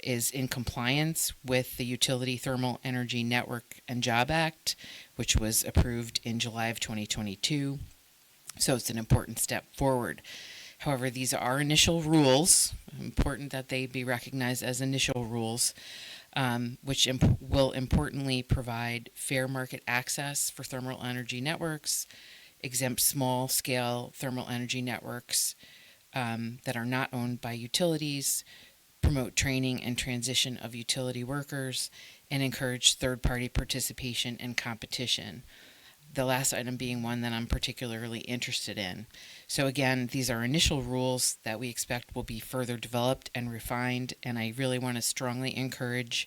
is in compliance with the Utility Thermal Energy Network and Job Act, which was approved in July of 2022. So it's an important step forward. However, these are initial rules. Important that they be recognized as initial rules, which will importantly provide fair market access for thermal energy networks, exempt small-scale thermal energy networks that are not owned by utilities, promote training and transition of utility workers, and encourage third-party participation and competition. The last item being one that I'm particularly interested in. So again, these are initial rules that we expect will be further developed and refined, and I really want to strongly encourage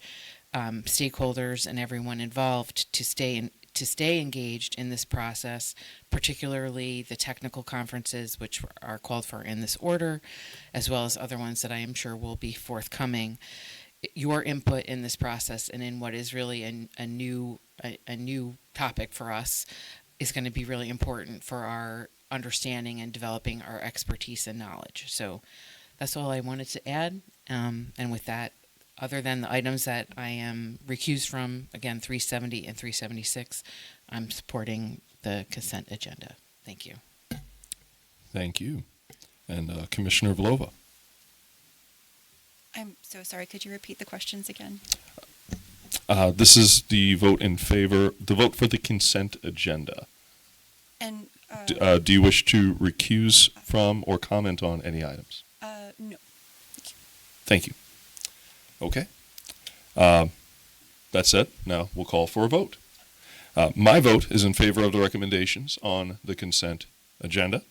stakeholders and everyone involved to stay engaged in this process, particularly the technical conferences which are called for in this order, as well as other ones that I am sure will be forthcoming. Your input in this process and in what is really a new topic for us is going to be really important for our understanding and developing our expertise and knowledge. So that's all I wanted to add. And with that, other than the items that I am recused from, again, 370 and 376, I'm supporting the consent agenda. Thank you. Thank you. And Commissioner Vlova. I'm so sorry. Could you repeat the questions again? This is the vote for the consent agenda. And Do you wish to recuse from or comment on any items? no. Thank you. Okay. That said, now we'll call for a vote. My vote is in favor of the recommendations on the consent agenda.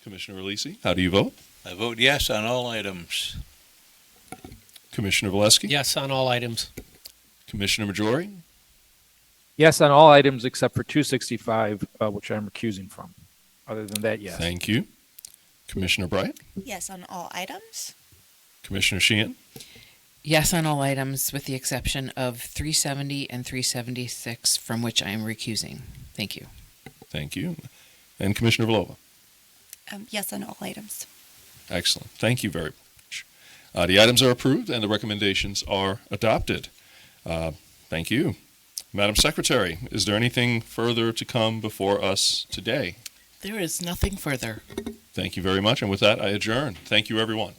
Commissioner Alisi, how do you vote? I vote yes on all items. Commissioner Valesky? Yes on all items. Commissioner Majori? Yes on all items except for 265, which I'm recusing from. Other than that, yes. Thank you. Commissioner Bryant? Yes on all items. Commissioner Sheehan? Yes on all items with the exception of 370 and 376, from which I am recusing. Thank you. Thank you. And Commissioner Vlova? Yes on all items. Excellent. Thank you very much. The items are approved and the recommendations are adopted. Thank you. Madam Secretary, is there anything further to come before us today? There is nothing further. Thank you very much, and with that, I adjourn. Thank you, everyone.